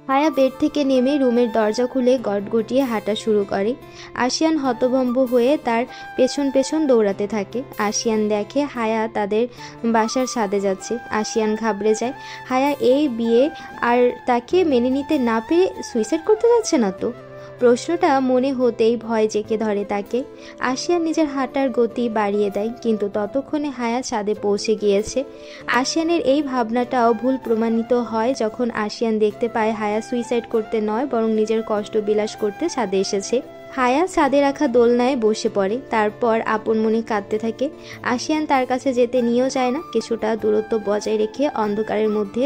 হায়া বেড থেকে নেমে রুমের দরজা খুলে গটগটিয়ে হাঁটা শুরু করে। আশিয়ান হতভম্ব হয়ে তার পেছন পেছন দৌড়াতে থাকে। আশিয়ান দেখে হায়া তাদের বাসার ছাদে যাচ্ছে। আশিয়ান ঘাবড়ে যায়। হায়া এই বিয়ে আর তাকে মেনে নিতে না পেরে সুইসাইড করতে যাচ্ছে না তো? প্রশ্নটা মনে হতেই ভয় জেঁকে ধরে তাকে। আশিয়ান নিজের হাঁটার গতি বাড়িয়ে দেয়, কিন্তু ততক্ষণে হায়া ছাদে পৌঁছে গিয়েছে। আশিয়ানের এই ভাবনাটাও ভুল প্রমাণিত হয় যখন আশিয়ান দেখতে পায় হায়া সুইসাইড করতে নয় বরং নিজের কষ্ট বিলাস করতে ছাদে এসেছে। হায়া ছাদে রাখা দোলনায় বসে পড়ে, তারপর আপন মনে কাঁদতে থাকে। আশিয়ান তার কাছে যেতে নিয়েও চায় না, কিছুটা দূরত্ব বজায় রেখে অন্ধকারের মধ্যে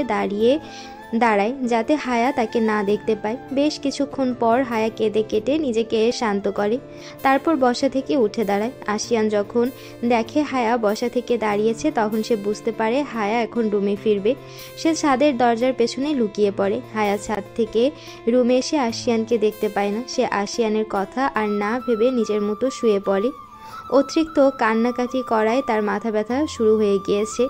দাঁড়ায় যাতে হায়া তাকে না দেখতে পায়। বেশ কিছুক্ষণ পর হায়া কেঁদে কেটে নিজেকে শান্ত করে, তারপর বসা থেকে উঠে দাঁড়ায়। আশিয়ান যখন দেখে হায়া বসা থেকে দাঁড়িয়েছে তখন সে বুঝতে পারে হায়া এখন রুমে ফিরবে। সে ছাদের দরজার পেছনে লুকিয়ে পড়ে। হায়া ছাদ থেকে রুমে এসে আশিয়ানকে দেখতে পায় না। সে আশিয়ানের কথা আর না ভেবে নিজের মতো শুয়ে পড়ে। অতিরিক্ত কান্নাকাটি করায় তার মাথা ব্যথা শুরু হয়ে গিয়েছে।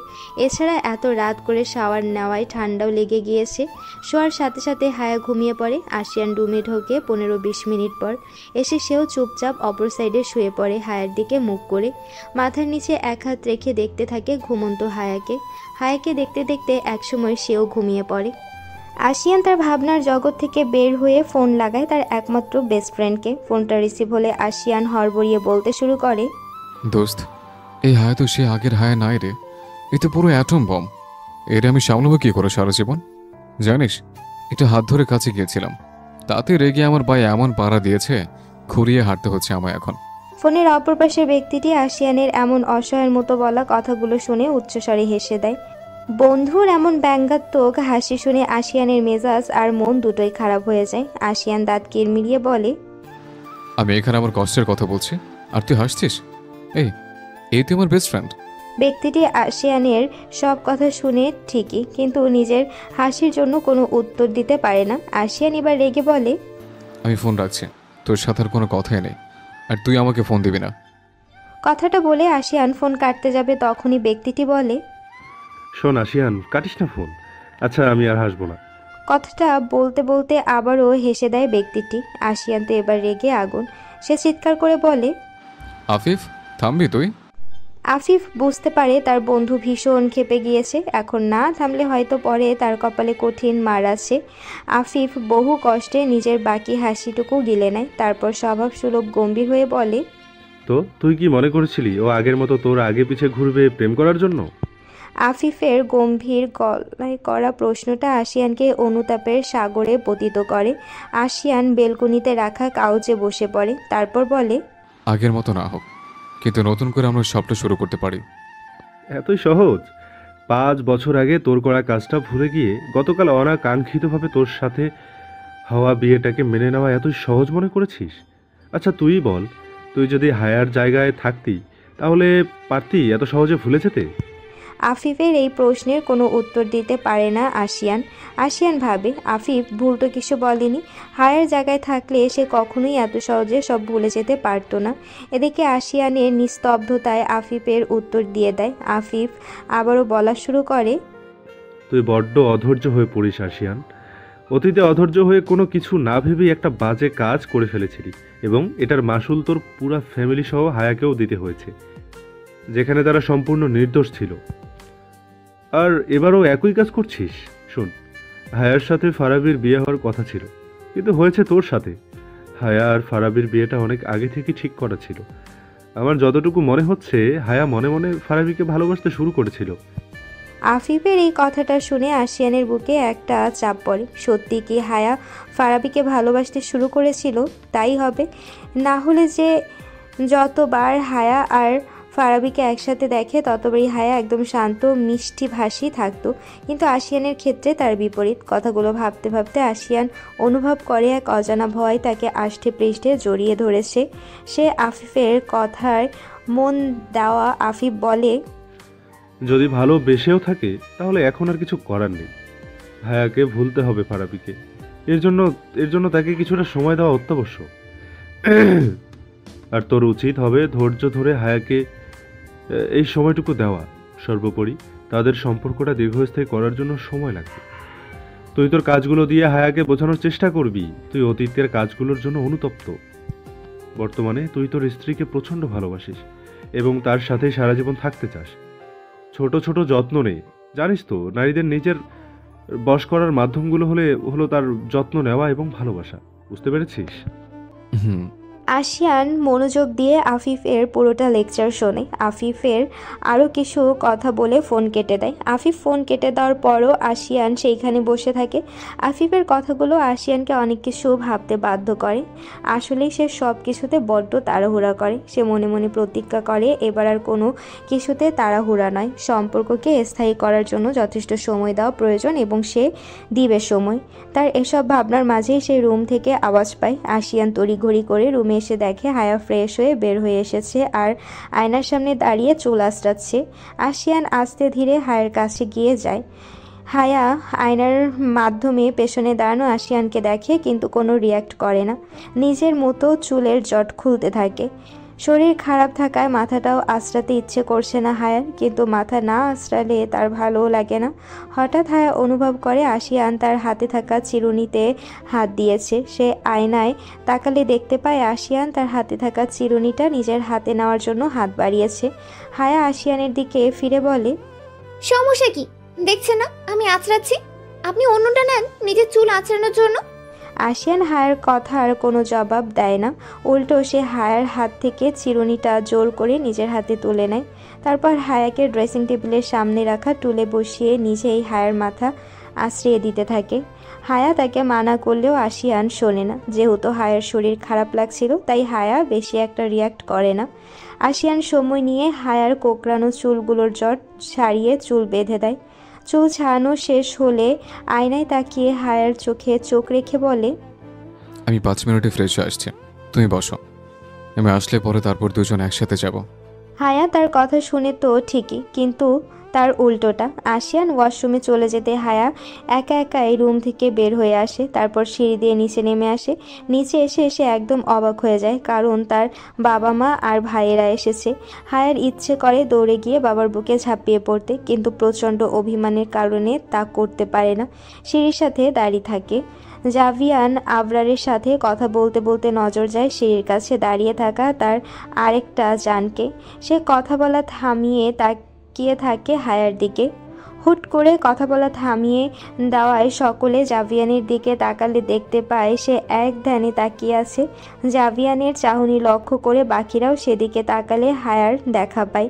এছাড়া এত রাত করে শাওয়ার নেওয়ায় ঠান্ডাও লেগে গিয়েছে। শোয়ার সাথে সাথে হায়া ঘুমিয়ে পড়ে। আশিয়ান রুমে ঢোকে 15-20 মিনিট পর। এসে সেও চুপচাপ অপর সাইডে শুয়ে পড়ে, হায়ার দিকে মুখ করে। মাথার নিচে এক হাত রেখে দেখতে থাকে ঘুমন্ত হায়াকে। হায়াকে দেখতে দেখতে একসময় সেও ঘুমিয়ে পড়ে। আশিয়ান তার ভাবনার জগৎ থেকে বের হয়ে ফোন লাগায় তার একমাত্র বেস্ট ফ্রেন্ডকে। ফোনটা রিসিভ হলে আশিয়ান হড়বড়িয়ে বলতে শুরু করে, দোস্ত, এই হায়া তো সে আগের হায়া নাই রে। এ তো পুরো অ্যাটম বম। এটা আমি সামলাবো কি করে সারা জীবন? জানিস, এটা হাত ধরে কাছে গিয়েছিলাম, তাতে রেগে আমার ভাই এমন পাড়া দিয়েছে, খুঁড়িয়ে হাঁটতে হচ্ছে আমায় এখন। ফোনের অপর পাশের ব্যক্তিটি আশিয়ানের এমন অসহায়ের মতো বলা কথাগুলো শুনে উচ্চস্বরে হেসে দেয়। বন্ধুর এমন ব্যঙ্গাত্মক হাসি শুনে আশিয়ানের মেজাজ আর মন দুটোই খারাপ হয়ে যায়। আশিয়ান দাঁত কিরমিরিয়ে বলে, আমি এখানে আমার কষ্টের কথা বলছি আর তুই হাসছিস? এই তুই আমার বেস্ট ফ্রেন্ড। ব্যক্তিটি আশিয়ানের সব কথা শুনে ঠিকই, কিন্তু নিজের হাসির জন্য কোনো উত্তর দিতে পারে না। আশিয়ান এবার রেগে বলে, আমি ফোন রাখছি, তোর সাথে আর কোনো কথাই নেই, আর তুই আমাকে ফোন দিবি না। কথাটা বলে আশিয়ান ফোন কাটতে যাবে, তখনই ব্যক্তিটি বলে, শোন আশিয়ান, কাটিস না ফোন। আচ্ছা, আমি আর হাসবো না। কথাটা বলতে বলতে আবারও হেসে দেয় ব্যক্তিটি। আশিয়ান তো এবার রেগে আগুন। সে চিৎকার করে বলে, আফিফ, থামবি তুই? আফিফ বুঝতে পারে তার বন্ধু ভীষণ ক্ষেপে গিয়েছে। এখন না থামলে হয়তো পরে তার কপালে কঠিন মার আছে। আফিফ বহু কষ্টে নিজের বাকি হাসিটুকু গিলে নেয়, তারপর স্বভাবসুলভ গম্ভীর হয়ে বলে, তো তুই কি মনে করেছিলি ও আগের মতো তোর আগে পিছে ঘুরবে প্রেম করার জন্য? আফিফের গম্ভীর গলায় করা প্রশ্নটা আশিয়ানকে অনুতাপের সাগরে পতিত করে। আশিয়ান বেলকনিতে রাখা কাউচে বসে পড়ে, তারপর বলে, আগের মতো না হোক, কিন্তু নতুন করে আমরা সবটা শুরু করতে পারি। এতই সহজ? 5 বছর আগে তোর করা কাজটা ভুলে গিয়ে গতকাল অনাকাঙ্ক্ষিতভাবে তোর সাথে হওয়া বিয়েটাকে মেনে নেওয়া এতই সহজ মনে করেছিস? আচ্ছা তুই বল, তুই যদি হায়ার জায়গায় থাকতি তাহলে পারতি এত সহজে ভুলে যেতে? আফিফের এই প্রশ্নের কোনো উত্তর দিতে পারে না আশিয়ান। আশিয়ান ভাবে, আফিফ ভুল তো কিছু বলেনি। হায়ার জায়গায় থাকলে সে কখনোই এত সহজে সব ভুলে যেতে পারতো না। এদিকে আশিয়ানের নিস্তব্ধতায় আফিফের উত্তর দিয়ে দেয়। আফিফ আবারও বলা শুরু করে, তুই বড্ড অধৈর্য হয়ে পড়িস আশিয়ান। অতীতে অধৈর্য হয়ে কোনো কিছু না ভেবেই একটা বাজে কাজ করে ফেলেছিলি, এবং এটার মাসুল তোর পুরা ফ্যামিলি সহ হায়াকেও দিতে হয়েছে, যেখানে তারা সম্পূর্ণ নির্দোষ ছিল। আর এবারও একই কাজ করছিস। শোন, হায়ার সাথে ফারাবির বিয়ে হওয়ার কথা ছিল, কিন্তু হয়েছে তোর সাথে। হায়া আর ফারাবির বিয়েটা অনেক আগে থেকে ঠিক করা ছিল। আমার যতটুকু মনে হচ্ছে হায়া মনে মনে ফারাবিকে ভালোবাসতে শুরু করেছিল। আফিফের এই কথাটা শুনে আশিয়ানের বুকে একটা চাপ পড়ে। সত্যি কি হায়া ফারাবিকে ভালোবাসতে শুরু করেছিল? তাই হবে। না হলে যে যতবার হায়া আর ফারাবিকে একসাথে দেখে ততবারই হায়া একদম শান্ত মিষ্টি ভাষী থাকতো। কিন্তু আশিয়ানের ক্ষেত্রে তার বিপরীত। কথাগুলো ভাবতে ভাবতে আশিয়ান অনুভব করে এক অজানা ভয় তাকে আষ্টে পৃষ্ঠে জড়িয়ে ধরেছে। সে আফিফের কথার মন দেওয়া। আফিফ বলে, যদি ভালোবেসেও থাকে তাহলে এখন আর কিছু করার নেই। হায়াকে ভুলতে হবে ফারাবিকে। এর জন্য তাকে কিছুটা সময় দেওয়া অত্যাবশ্যক। আর তোর উচিত হবে ধৈর্য ধরে হায়াকে এই সময়টুকু দেওয়া। সর্বোপরি তাদের সম্পর্কটা দীর্ঘস্থায়ী করার জন্য সময় লাগবে। তুই তোর কাজগুলো দিয়ে হায়াকে বোঝানোর চেষ্টা করবি তুই অতীতের কাজগুলোর জন্য অনুতপ্ত। বর্তমানে তুই তোর স্ত্রীকে প্রচণ্ড ভালোবাসিস এবং তার সাথে সারা জীবন থাকতে চাস। ছোট ছোট যত্ন নে। জানিস তো, নারীদের নিজের বশ করার মাধ্যমগুলো হলো তার যত্ন নেওয়া এবং ভালোবাসা। বুঝতে পেরেছিস? হুম। আশিয়ান মনোযোগ দিয়ে আফিফের পুরোটা লেকচার শোনে। আফিফের আরও কিছু কথা বলে ফোন কেটে দেয়। আফিফ ফোন কেটে দেওয়ার পরও আশিয়ান সেইখানে বসে থাকে। আফিফের কথাগুলো আশিয়ানকে অনেক কিছু ভাবতে বাধ্য করে। আসলেই সে সব কিছুতে বড্ড তাড়াহুড়া করে। সে মনে মনে প্রতিজ্ঞা করে এবার আর কোনো কিছুতে তাড়াহুড়া নয়, সম্পর্ককে স্থায়ী করার জন্য যথেষ্ট সময় দেওয়া প্রয়োজন এবং সে দিবে সময়। তার এসব ভাবনার মাঝেই সে রুম থেকে আওয়াজ পায়। আশিয়ান তড়িঘড়ি করে রুমে এসে দেখে হায়া ফ্রেশ হয়ে বের হয়ে এসেছে আর আয়নার সামনে দাঁড়িয়ে চুল আঁচড়াচ্ছে। আশিয়ান আস্তে ধীরে হায়ার কাছে গিয়ে যায়। হায়া আয়নার মাধ্যমে পেছনে দাঁড়ানো আশিয়ানকে দেখে কিন্তু কোনো রিয়্যাক্ট করে না। নিজের মতো চুলের জট খুলতে থাকে। শরীর খারাপ থাকায় মাথাটাও আঁচড়াতে ইচ্ছে করছে না হায়ার, কিন্তু মাথা না আঁচড়ালে তার ভালোও লাগে না। হঠাৎ হায়া অনুভব করে আশিয়ান তার হাতে থাকা চিরুনিতে হাত দিয়েছে। সে আয়নায় তাকালে দেখতে পায় আশিয়ান তার হাতে থাকা চিরুনিটা নিজের হাতে নেওয়ার জন্য হাত বাড়িয়েছে। হায়া আশিয়ানের দিকে ফিরে বলে, সমস্যা কি দেখছেন না আমি আঁচড়াচ্ছি, আপনি অন্যটা নেন নিজের চুল আঁচড়ানোর জন্য। আশিয়ান হায়ার কথার কোনো জবাব দেয় না, উল্টো সে হায়ার হাত থেকে চিরুনিটা জোর করে নিজের হাতে তুলে নেয়। তারপর হায়াকে ড্রেসিং টেবিলের সামনে রাখা টুলে বসিয়ে নিজেই হায়ার মাথা আশ্রিয়ে দিতে থাকে। হায়া তাকে মানা করলেও আশিয়ান শোনে না। যেহেতু হায়ার শরীর খারাপ লাগছিল তাই হায়া বেশি একটা রিয়্যাক্ট করে না। আশিয়ান সময় নিয়ে হায়ার কোঁকড়ানো চুলগুলোর জট ছাড়িয়ে চুল বেঁধে দেয়। চুল ছাড়ানো শেষ হলে আয়নায় তাকিয়ে হায়ার চোখে চোখ রেখে বলে, আমি 5 মিনিটে ফ্রেশ হয়ে আসছি, তুমি বসো। আমি আসলে পরে তারপর দুজন একসাথে যাব। হায়া তার কথা শুনে তো ঠিকই, কিন্তু তার উল্টোটা। আশিয়ান ওয়াশরুমে চলে যেতে হায়া একা একাই রুম থেকে বের হয়ে আসে। তারপর সিঁড়ি দিয়ে নিচে নেমে আসে। নিচে এসে এসে একদম অবাক হয়ে যায়, কারণ তার বাবা মা আর ভাইয়েরা এসেছে। হায়ার ইচ্ছে করে দৌড়ে গিয়ে বাবার বুকে ঝাঁপিয়ে পড়তে, কিন্তু প্রচণ্ড অভিমানের কারণে তা করতে পারে না। সিঁড়ির সাথে দাঁড়িয়ে থাকে। জাভিয়ান আবরারের সাথে কথা বলতে বলতে নজর যায় সিঁড়ির কাছে দাঁড়িয়ে থাকা তার আরেকটা জানকে। সে কথা বলা থামিয়ে তাকিয়ে থাকে হায়ার দিকে। হুট করে কথা বলা থামিয়ে দেওয়ায় সকলে জাভিয়ানের দিকে তাকালে দেখতে পায় সে এক ধ্যানে তাকিয়ে আছে। জাভিয়ানের চাহনি লক্ষ্য করে বাকিরাও সেদিকে তাকালে হায়ার দেখা পায়।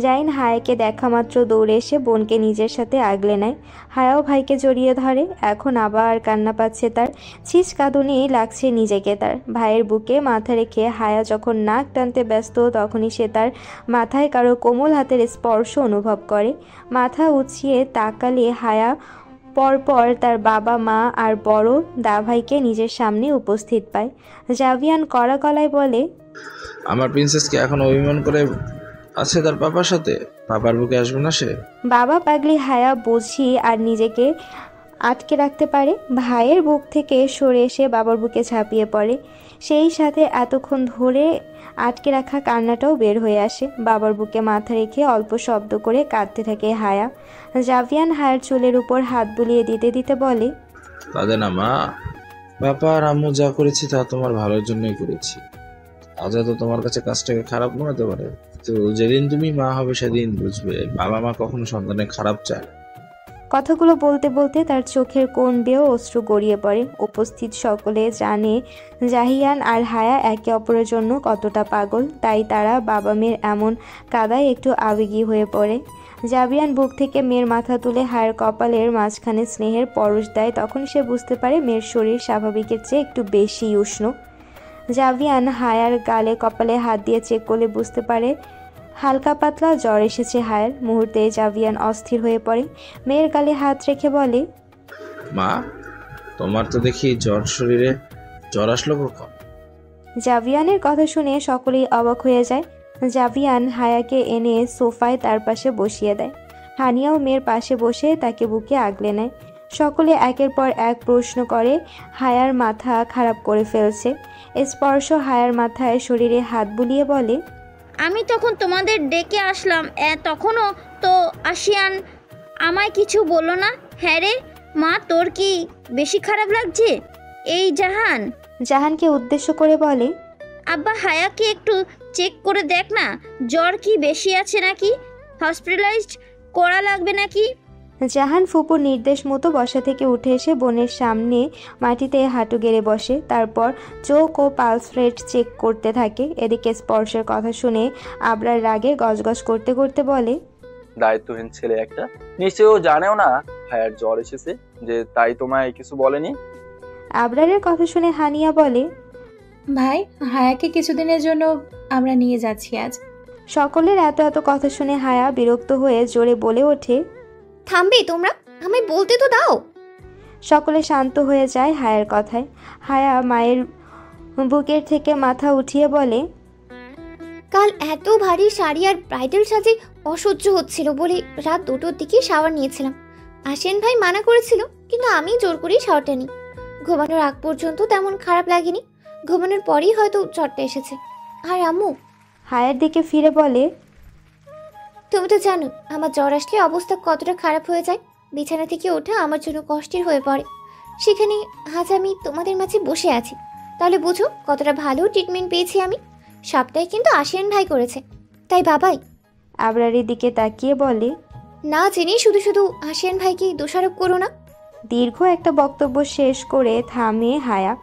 জাইন হায়াকে দেখা মাত্র দৌড়ে এসে বোনকে নিজের সাথে আগলে নেয়। হায়াও ভাইকে জড়িয়ে ধরে। এখন আবার কান্না পাচ্ছে তার। ছিচকাঁদুনি লাগছে নিজেকে তার। ভাইয়ের বুকে মাথা রেখে হায়া যখন নাক টানতে ব্যস্ত তখনই সে তার মাথায় কারো কোমল হাতের স্পর্শ অনুভব করে। মাথা উঁচিয়ে তাকালে হায়া পরপর তার বাবা মা আর বড় দাভাইকে নিজের সামনে উপস্থিত পায়। জাভিয়ান কড়া গলায় বলে, আমার প্রিন্সেসকে এখন অভিমান করে আছে তার পাপার সাথে, পাপার বুকে আসবে না সে? বাবা পাগলি হায়া বুঝি আর নিজেকে আটকে রাখতে পারে। ভাইয়ের বুক থেকে সরে এসে বাবার বুকে ঝাঁপিয়ে পড়ে। সেই সাথে এতক্ষণ ধরে আটকে রাখা কান্নাটাও বের হয়ে আসে। বাবার বুকে মাথা রেখে অল্প শব্দ করে কাঁদতে থাকে হায়া। জাভিয়ান হায়ার চুলের উপর হাত বুলিয়ে দিতে দিতে বলে, কাঁদে না মা, পাপা আর আম্মু যা করেছি তা তোমার ভালোর জন্যই করেছি। আজ তো তোমার কাছে কাজটাকে খারাপ মনে হতে পারে, তো যেদিন তুমি মা হবে সেদিন বুঝবে বাবা মা কখনো সন্তানের খারাপ চায়। কথাগুলো বলতে বলতে তার চোখের কোণ বেয়েও অশ্রু গড়িয়ে পড়ে। উপস্থিত সকলে জানে জাহিয়ান আর হায়া একে অপরের জন্য কতটা পাগল, তাই তারা বাবা মেয়ের এমন কাদায় একটু আবেগী হয়ে পড়ে। জাভিয়ান বুক থেকে মেয়ের মাথা তুলে হায়ার কপালের মাঝখানে স্নেহের পরশ দেয়। তখন সে বুঝতে পারে মেয়ের শরীর স্বাভাবিকের চেয়ে একটু বেশি উষ্ণ। জাভিয়ান হায়ার গালে কপালে হাত দিয়ে চেক করলে বুঝতে পারে হালকা পাতলা জ্বর এসেছে হায়ার। মুহূর্তে জাভিয়ান অস্থির হয়ে পড়ে। মেয়ের গালে হাত রেখে বলে, মা তোমার তো দেখি শরীরে জ্বর আসলো কখন? জাভিয়ানের কথা শুনে সকলেই অবাক হয়ে যায়। জাভিয়ান হায়াকে এনে সোফায় তার পাশে বসিয়ে দেয়। হানিয়াও মেয়ের পাশে বসে তাকে বুকে আগলে নেয়। সকলে একের পর এক প্রশ্ন করে হায়ার মাথা খারাপ করে ফেলছে। স্পর্শ হায়ার মাথায় শরীরে হাত বুলিয়ে বলে, আমি তখন তোমাদের ডেকে আসলাম, তখনও তো আশিয়ান আমায় কিছু বললো না। হ্যাঁ রে, মা তোর কি বেশি খারাপ লাগছে? এই জাহান, জাহানকে উদ্দেশ্য করে বলে, আব্বা হায়াকে একটু চেক করে দেখ না, জ্বর কি বেশি আছে নাকি, হসপিটালাইজড করা লাগবে নাকি। জাহান ফুপুর নির্দেশ মতো বসা থেকে উঠে এসে বোনের সামনে মাটিতে হাঁটু গেড়ে বসে, তারপর চোখ ও পালস রেট চেক করতে থাকে। এদিকে স্পর্শের কথা শুনে আবরার রাগে গজগজ করতে করতে বলে, দায়িত্বহীন ছেলে একটা, নিশ্চয়ই ও জানেও না ভাইয়ার জ্বর এসেছে, যে তাই তোমায় কিছু বলেনি। আবরারের কথা শুনে হানিয়া বলে, ভাই, হায়াকে কিছুদিনের জন্য আমরা নিয়ে যাচ্ছি আজ। সকলের এত এত কথা শুনে হায়া বিরক্ত হয়ে জোরে বলে ওঠে, থামবে তোমরা? আমায় বলতে তো দাও। সকলে শান্ত হয়ে যায় হায়ার কথায়। হায়া মায়ের বুকের থেকে মাথা উঠিয়ে বলে, কাল এত ভারী শাড়ি আর ব্রাইডাল সাজে অসহ্য হচ্ছিল বলে রাত 2টোর দিকে শাওয়ার নিয়েছিলাম। আশিয়ান ভাই মানা করেছিল, কিন্তু আমি জোর করেই শাওয়ারটা নিই। ঘুমানোর আগ পর্যন্ত তেমন খারাপ লাগেনি, ঘুমানোর পরেই হয়তো জ্বরটা এসেছে। আর আম্মু হায়ার দিকে ফিরে বলে, তুমি তো জানো আমার জ্বর আসলে অবস্থা কতটা খারাপ হয়ে যায়। বিছানা থেকে ওঠা আমার জন্য কষ্টের হয়ে পড়ে। সেখানে আজ আমি তোমাদের মাঝে বসে আছি, তাহলে বুঝো কতটা ভালো ট্রিটমেন্ট পেয়েছি আমি। সবটাই কিন্তু আশিয়ান ভাই করেছে, তাই বাবাই। আবরারের দিকে তাকিয়ে বলে, না জেনে শুধু শুধু আশিয়ান ভাইকে দোষারোপ করো না। দীর্ঘ একটা বক্তব্য শেষ করে থামে হায়া।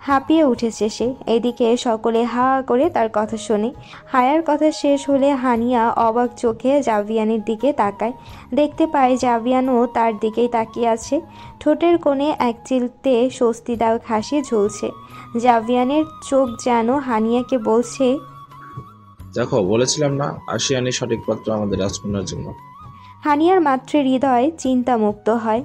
হাঁপিয়ে উঠেছে সে। এদিকে সকলে হা করে তার কথা শোনে। হায়ার কথা শেষ হলে হানিয়া অবাক চোখে জাভিয়ানের দিকে তাকায়। দেখতে পায় জাভিয়ানও তার দিকেই তাকিয়ে আছে। ঠোঁটের কোণে এক চিলতে স্বস্তিদায়ক হাসি ঝুলছে। জাভিয়ানের চোখ যেন হানিয়াকে বলছে, দেখো, বলেছিলাম না আশিয়ানি সঠিক পাত্র আমাদের রাজকন্যার জন্য। হানিয়ার মাতৃ হৃদয় চিন্তামুক্ত হয়।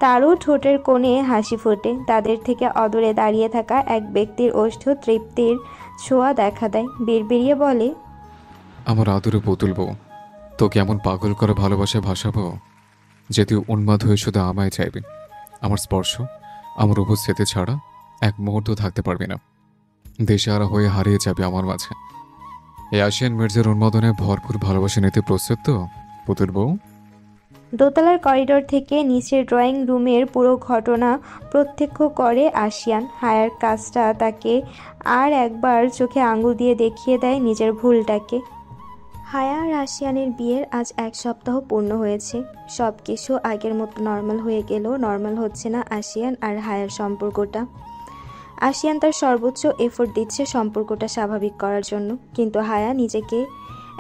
তারও ঠোঁটের কোণে হাসি ফোটে। তাদের থেকে অদূরে দাঁড়িয়ে থাকা এক ব্যক্তির ওষ্ঠ তৃপ্তির ছোঁয়া দেখা দেয়। বিড়বিড়িয়ে বলে, আমার আদরে পুতুল বউ, তোকে এমন পাগল করে ভালোবাসায় ভাসাবো যে তুই উন্মাদ হয়ে শুধু আমায় চাইবি। আমার স্পর্শ, আমার উপস্থিতি ছাড়া এক মুহূর্ত থাকতে পারবি না। দেশে হয়ে হারিয়ে যাবে আমার মাঝে। এই আশিয়ান মির্জার উন্মাদনে ভরপুর ভালোবাসা নিতে প্রস্তুত তো পুতুল বউ? দোতলার করিডোর থেকে নিচের ড্রয়িং রুমের পুরো ঘটনা প্রত্যক্ষ করে আশিয়ান। হায়ার কাজটা তাকে আর একবার চোখে আঙুল দিয়ে দেখিয়ে দেয় নিজের ভুলটাকে। হায়া আর আশিয়ানের বিয়ের আজ 1 সপ্তাহ পূর্ণ হয়েছে। সব কিছু আগের মতো নর্মাল হয়ে গেলেও নর্মাল হচ্ছে না আশিয়ান আর হায়ার সম্পর্কটা। আশিয়ান তার সর্বোচ্চ এফোর্ট দিচ্ছে সম্পর্কটা স্বাভাবিক করার জন্য, কিন্তু হায়া নিজেকে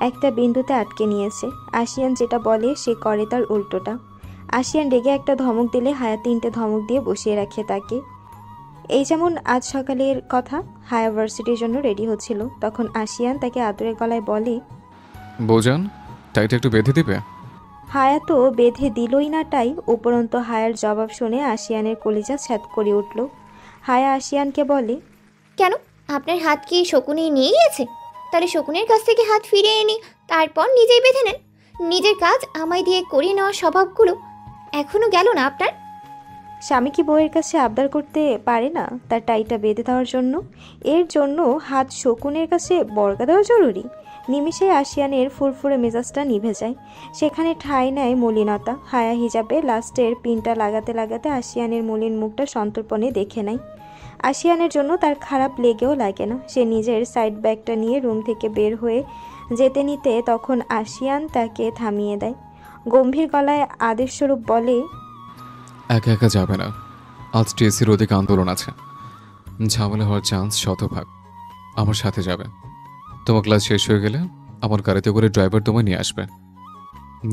একটা বিন্দুতে আটকে নিয়েছে। আশিয়ান যেটা বলে সে করে তার উল্টোটা। আশিয়ান রেগে একটা ধমক দিলে হায়া 3টে ধমক দিয়ে বসিয়ে রাখে তাকে। এই যেমন আজ সকালের কথা, হায়া ভার্সিটির জন্য রেডি হচ্ছিল, তখন আশিয়ান তাকে আদরের গলায় বলে, বৌজান, টাইটা একটু বেঁধে দিবে? হায়া তো বেঁধে দিলই না টাই। উপরন্ত হায়ার জবাব শুনে আশিয়ানের কলিজা ছ্যাদ করে উঠল। হায়া আশিয়ানকে বলে, কেন, আপনার হাত কি শকুনে নিয়ে গিয়েছে? তাহলে শকুনের কাছ থেকে হাত ফিরিয়ে এনে তারপর নিজেই বেঁধে নেন। নিজের কাজ আমায় দিয়ে করিয়ে নেওয়ার স্বভাবগুলো এখনো গেল না আপনার? স্বামী কি বউয়ের কাছে আবদার করতে পারে না তার টাইটা বেঁধে দেওয়ার জন্য? এর জন্য হাত শকুনের কাছে বর্গা দেওয়া জরুরি? নিমিষে আশিয়ানের ফুরফুরে মেজাজটা নিভে যায়। সেখানে ঠাঁই নেয় মলিনতা। হায়া হিজাবে লাস্টের পিনটা লাগাতে লাগাতে আশিয়ানের মলিন মুখটা সন্তর্পণে দেখে নেয়। আশিয়ানের জন্য তার খারাপ লেগেও লাগে না। সে নিজের সাইড ব্যাগটা নিয়ে রুম থেকে বের হয়ে যেতে নিতে তখন আশিয়ান তাকে থামিয়ে দেয়। গম্ভীর গলায় আদেশস্বরূপ বলে, একা একা যাবে না, আজ টিএসসির অধিক আন্দোলন আছে, ঝামেলা হওয়ার চান্স শতভাগ। আমার সাথে যাবে। তোমার ক্লাস শেষ হয়ে গেলে আমার গাড়িতে করে ড্রাইভার তোমায় নিয়ে আসবে।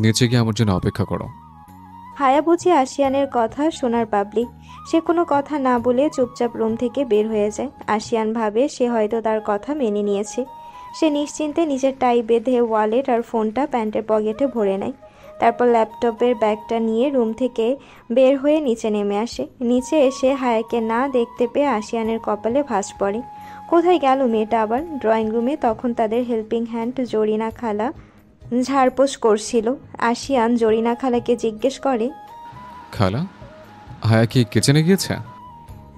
নিচে গিয়ে আমার জন্য অপেক্ষা করো। হায়া বুঝি আশিয়ানের কথা শোনার পাবলিক। সে কোনো কথা না বলে চুপচাপ রুম থেকে বের হয়ে যায়। আশিয়ান ভাবে সে হয়তো তার কথা মেনে নিয়েছে। সে নিশ্চিন্তে নিজের টাই বেঁধে ওয়ালেট আর ফোনটা প্যান্টের পকেটে ভরে নেয়। তারপর ল্যাপটপের ব্যাগটা নিয়ে রুম থেকে বের হয়ে নিচে নেমে আসে। নিচে এসে হায়াকে না দেখতে পেয়ে আশিয়ানের কপালে ভাঁজ পড়ে। কোথায় গেল মেয়েটা আবার? ড্রয়িং রুমে তখন তাদের হেল্পিং হ্যান্ড জরিনা খালা ঝাড়পোছ করছিল। আশিয়ান জরিনা খালাকে জিজ্ঞেস করে, খালা, হায়া কি কিচেনে গিয়েছে?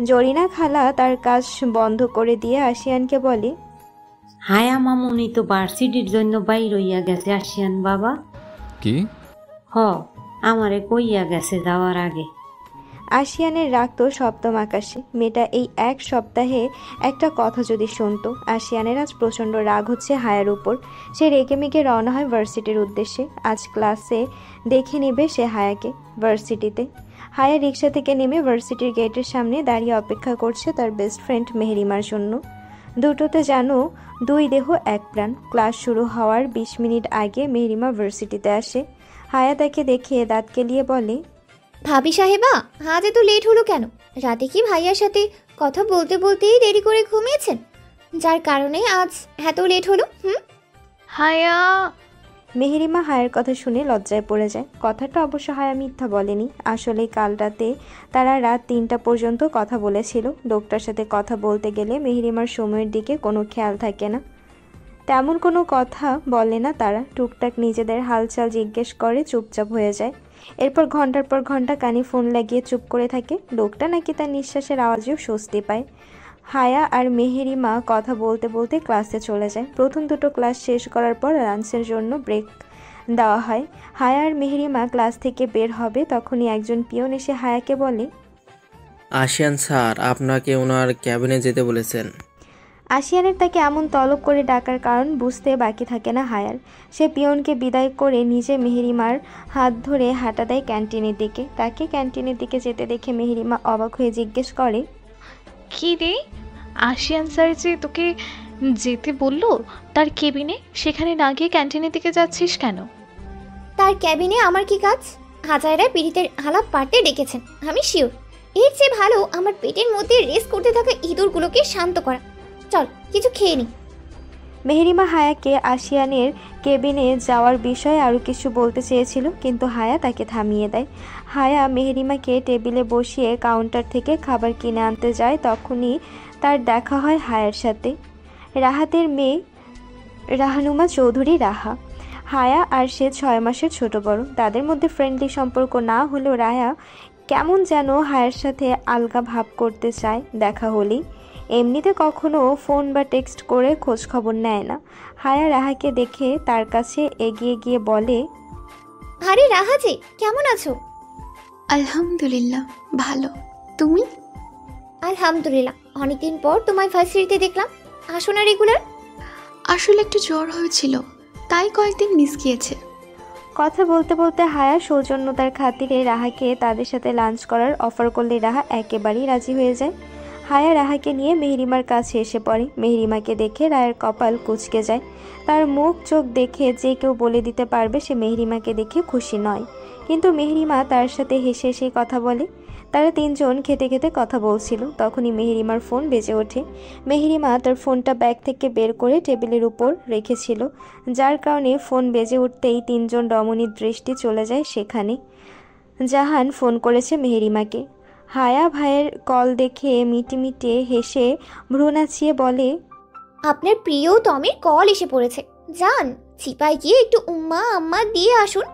জরিনা খালা তার কাজ বন্ধ করে দিয়ে আশিয়ানকে বলে, হায়া মামুনি তো ভার্সিটির জন্য বাইর হইয়া গেছে আশিয়ান বাবা। কি? হ, আমারে কইয়া গেছে যাওয়ার আগে। আশিয়ানের রাগ তো সপ্তম আকাশে। মেয়েটা এই এক সপ্তাহে একটা কথা যদি শুনতো। আশিয়ানের আজ প্রচণ্ড রাগ হচ্ছে হায়ার উপর। সে রেগে মেগে রওনা হয় ভার্সিটির উদ্দেশ্যে। আজ ক্লাসে দেখে নেবে সে হায়াকে ভার্সিটিতে। হায়া রিক্সা থেকে নেমে ভার্সিটির গেটের সামনে দাঁড়িয়ে অপেক্ষা করছে তার বেস্ট ফ্রেন্ড মেহেরিমার জন্য। দুটোতে যেন দুই দেহ এক প্রাণ। ক্লাস শুরু হওয়ার 20 মিনিট আগে মেহেরিমা ভার্সিটিতে আসে। হায়া তাকে দেখে দাঁত কেলিয়ে বলে, ভাবি সাহেবা, আজ এত লেট হলো কেন? রাতে কি ভাইয়ার সাথে কথা বলতে বলতেই দেরি করে ঘুমিয়েছেন, যার কারণে আজ এত লেট হলো? হায়া। মেহেরিমা হায়ার কথা শুনে লজ্জায় পড়ে যায়। কথাটা অবশ্য হায়া মিথ্যা বলেনি। আসলে কাল রাতে তারা রাত 3টা পর্যন্ত কথা বলেছিল। লোকটার সাথে কথা বলতে গেলে মেহেরিমার সময়ের দিকে কোনো খেয়াল থাকে না। তেমন কোনো কথা বলে না তারা। টুকটাক নিজেদের হালচাল জিজ্ঞেস করে চুপচাপ হয়ে যায়। এরপর ঘন্টার পর ঘন্টা কানে ফোন লাগিয়ে চুপ করে থাকে। লোকটা নাকি তার নিঃশ্বাসের আওয়াজেও স্বস্তি পায়। হায়া আর মেহেরিমা কথা বলতে বলতে ক্লাসে চলে যায়। প্রথম দুটো ক্লাস শেষ করার পর লাঞ্চের জন্য ব্রেক দেওয়া হয়। হায়া আর মেহেরিমা ক্লাস থেকে বের হবে, তখনই একজন পিয়ন এসে হায়াকে বলে, আশিয়ান স্যার আপনাকে ওনার ক্যাবিনে যেতে বলেছেন। আশিয়ানের তাকে এমন তলব করে ডাকার কারণ বুঝতে বাকি থাকে না হায়ার। সে পিয়নকে বিদায় করে নিজে মেহেরিমার হাত ধরে হাঁটা দেয় ক্যান্টিনের দিকে। তাকে ক্যান্টিনের দিকে যেতে দেখে মেহেরিমা অবাক হয়ে জিজ্ঞেস করে, কি রে, আশিয়ান স্যার যে তোকে যেতে বললো তার কেবিনে, সেখানে না গিয়ে ক্যান্টিনের দিকে যাচ্ছিস কেন? তার ক্যাবিনে আমার কি কাজ? হাজারা পীড়িতের আলাপ পারতে ডেকেছেন, আমি শিওর। এর চেয়ে ভালো আমার পেটের মধ্যে রেস করতে থাকা ইঁদুরগুলোকে শান্ত করা। চল কিছু খেয়ে নি। মেহেরিমা হায়াকে আশিয়ানের কেবিনে যাওয়ার বিষয়ে আরও কিছু বলতে চেয়েছিল, কিন্তু হায়া তাকে থামিয়ে দেয়। হায়া মেহেরিমাকে টেবিলে বসিয়ে কাউন্টার থেকে খাবার কিনে আনতে যায়। তখনই তার দেখা হয় হায়ার সাথে। রাহাতের মেয়ে রাহানুমা চৌধুরী রাহা। হায়া আর সে 6 মাসের ছোট বড়। তাদের মধ্যে ফ্রেন্ডলি সম্পর্ক না হলেও রাহা কেমন যেন হায়ার সাথে আলগা ভাব করতে চায় দেখা হলেই। এমনিতে কখনো ফোন বা টেক্সট করে খোঁজ খবর নেয় না। হায়া রাহাকে দেখে তার কাছে এগিয়ে গিয়ে বলে, আরে রাহা যে, কেমন আছো? আলহামদুলিল্লাহ ভালো, তুমি? আলহামদুলিল্লাহ, অনেকদিন পর তোমায় ভার্সিটিতে দেখলাম। আসো না রেগুলার? আসলে একটু জ্বর হয়েছিল, তাই কয়েকদিন মিস গিয়েছে। কথা বলতে বলতে হায়া সৌজন্যতার খাতিরে রাহাকে তাদের সাথে লাঞ্চ করার অফার করলে রাহা একেবারেই রাজি হয়ে যায়। হায়া রাহাকে নিয়ে মেহেরিমার কাছে এসে পড়ে। মেহেরিমাকে দেখে রায়ের কপাল কুঁচকে যায়। তার মুখ চোখ দেখে যে কেউ বলে দিতে পারবে সে মেহেরিমাকে দেখে খুশি নয়। কিন্তু মেহেরিমা তার সাথে হেসে হেসে কথা বলে। তারা তিনজন খেতে খেতে কথা বলছিল। তখনই মেহেরিমার ফোন বেজে ওঠে। মেহেরিমা তার ফোনটা ব্যাগ থেকে বের করে টেবিলের উপর রেখেছিল, যার কারণে ফোন বেজে উঠতেই তিনজন রমণীর দৃষ্টি চলে যায় সেখানে। জাহান ফোন করেছে মেহেরিমাকে। হায়া ভাইয়ের কল দেখে মিটিমিটে হেসে ভ্রু নাচিয়ে বলে, আপনার প্রিয় টমির কল এসে পড়েছে, যান চিপায় গিয়ে একটু উম্মা আম্মা দিয়ে আসুন।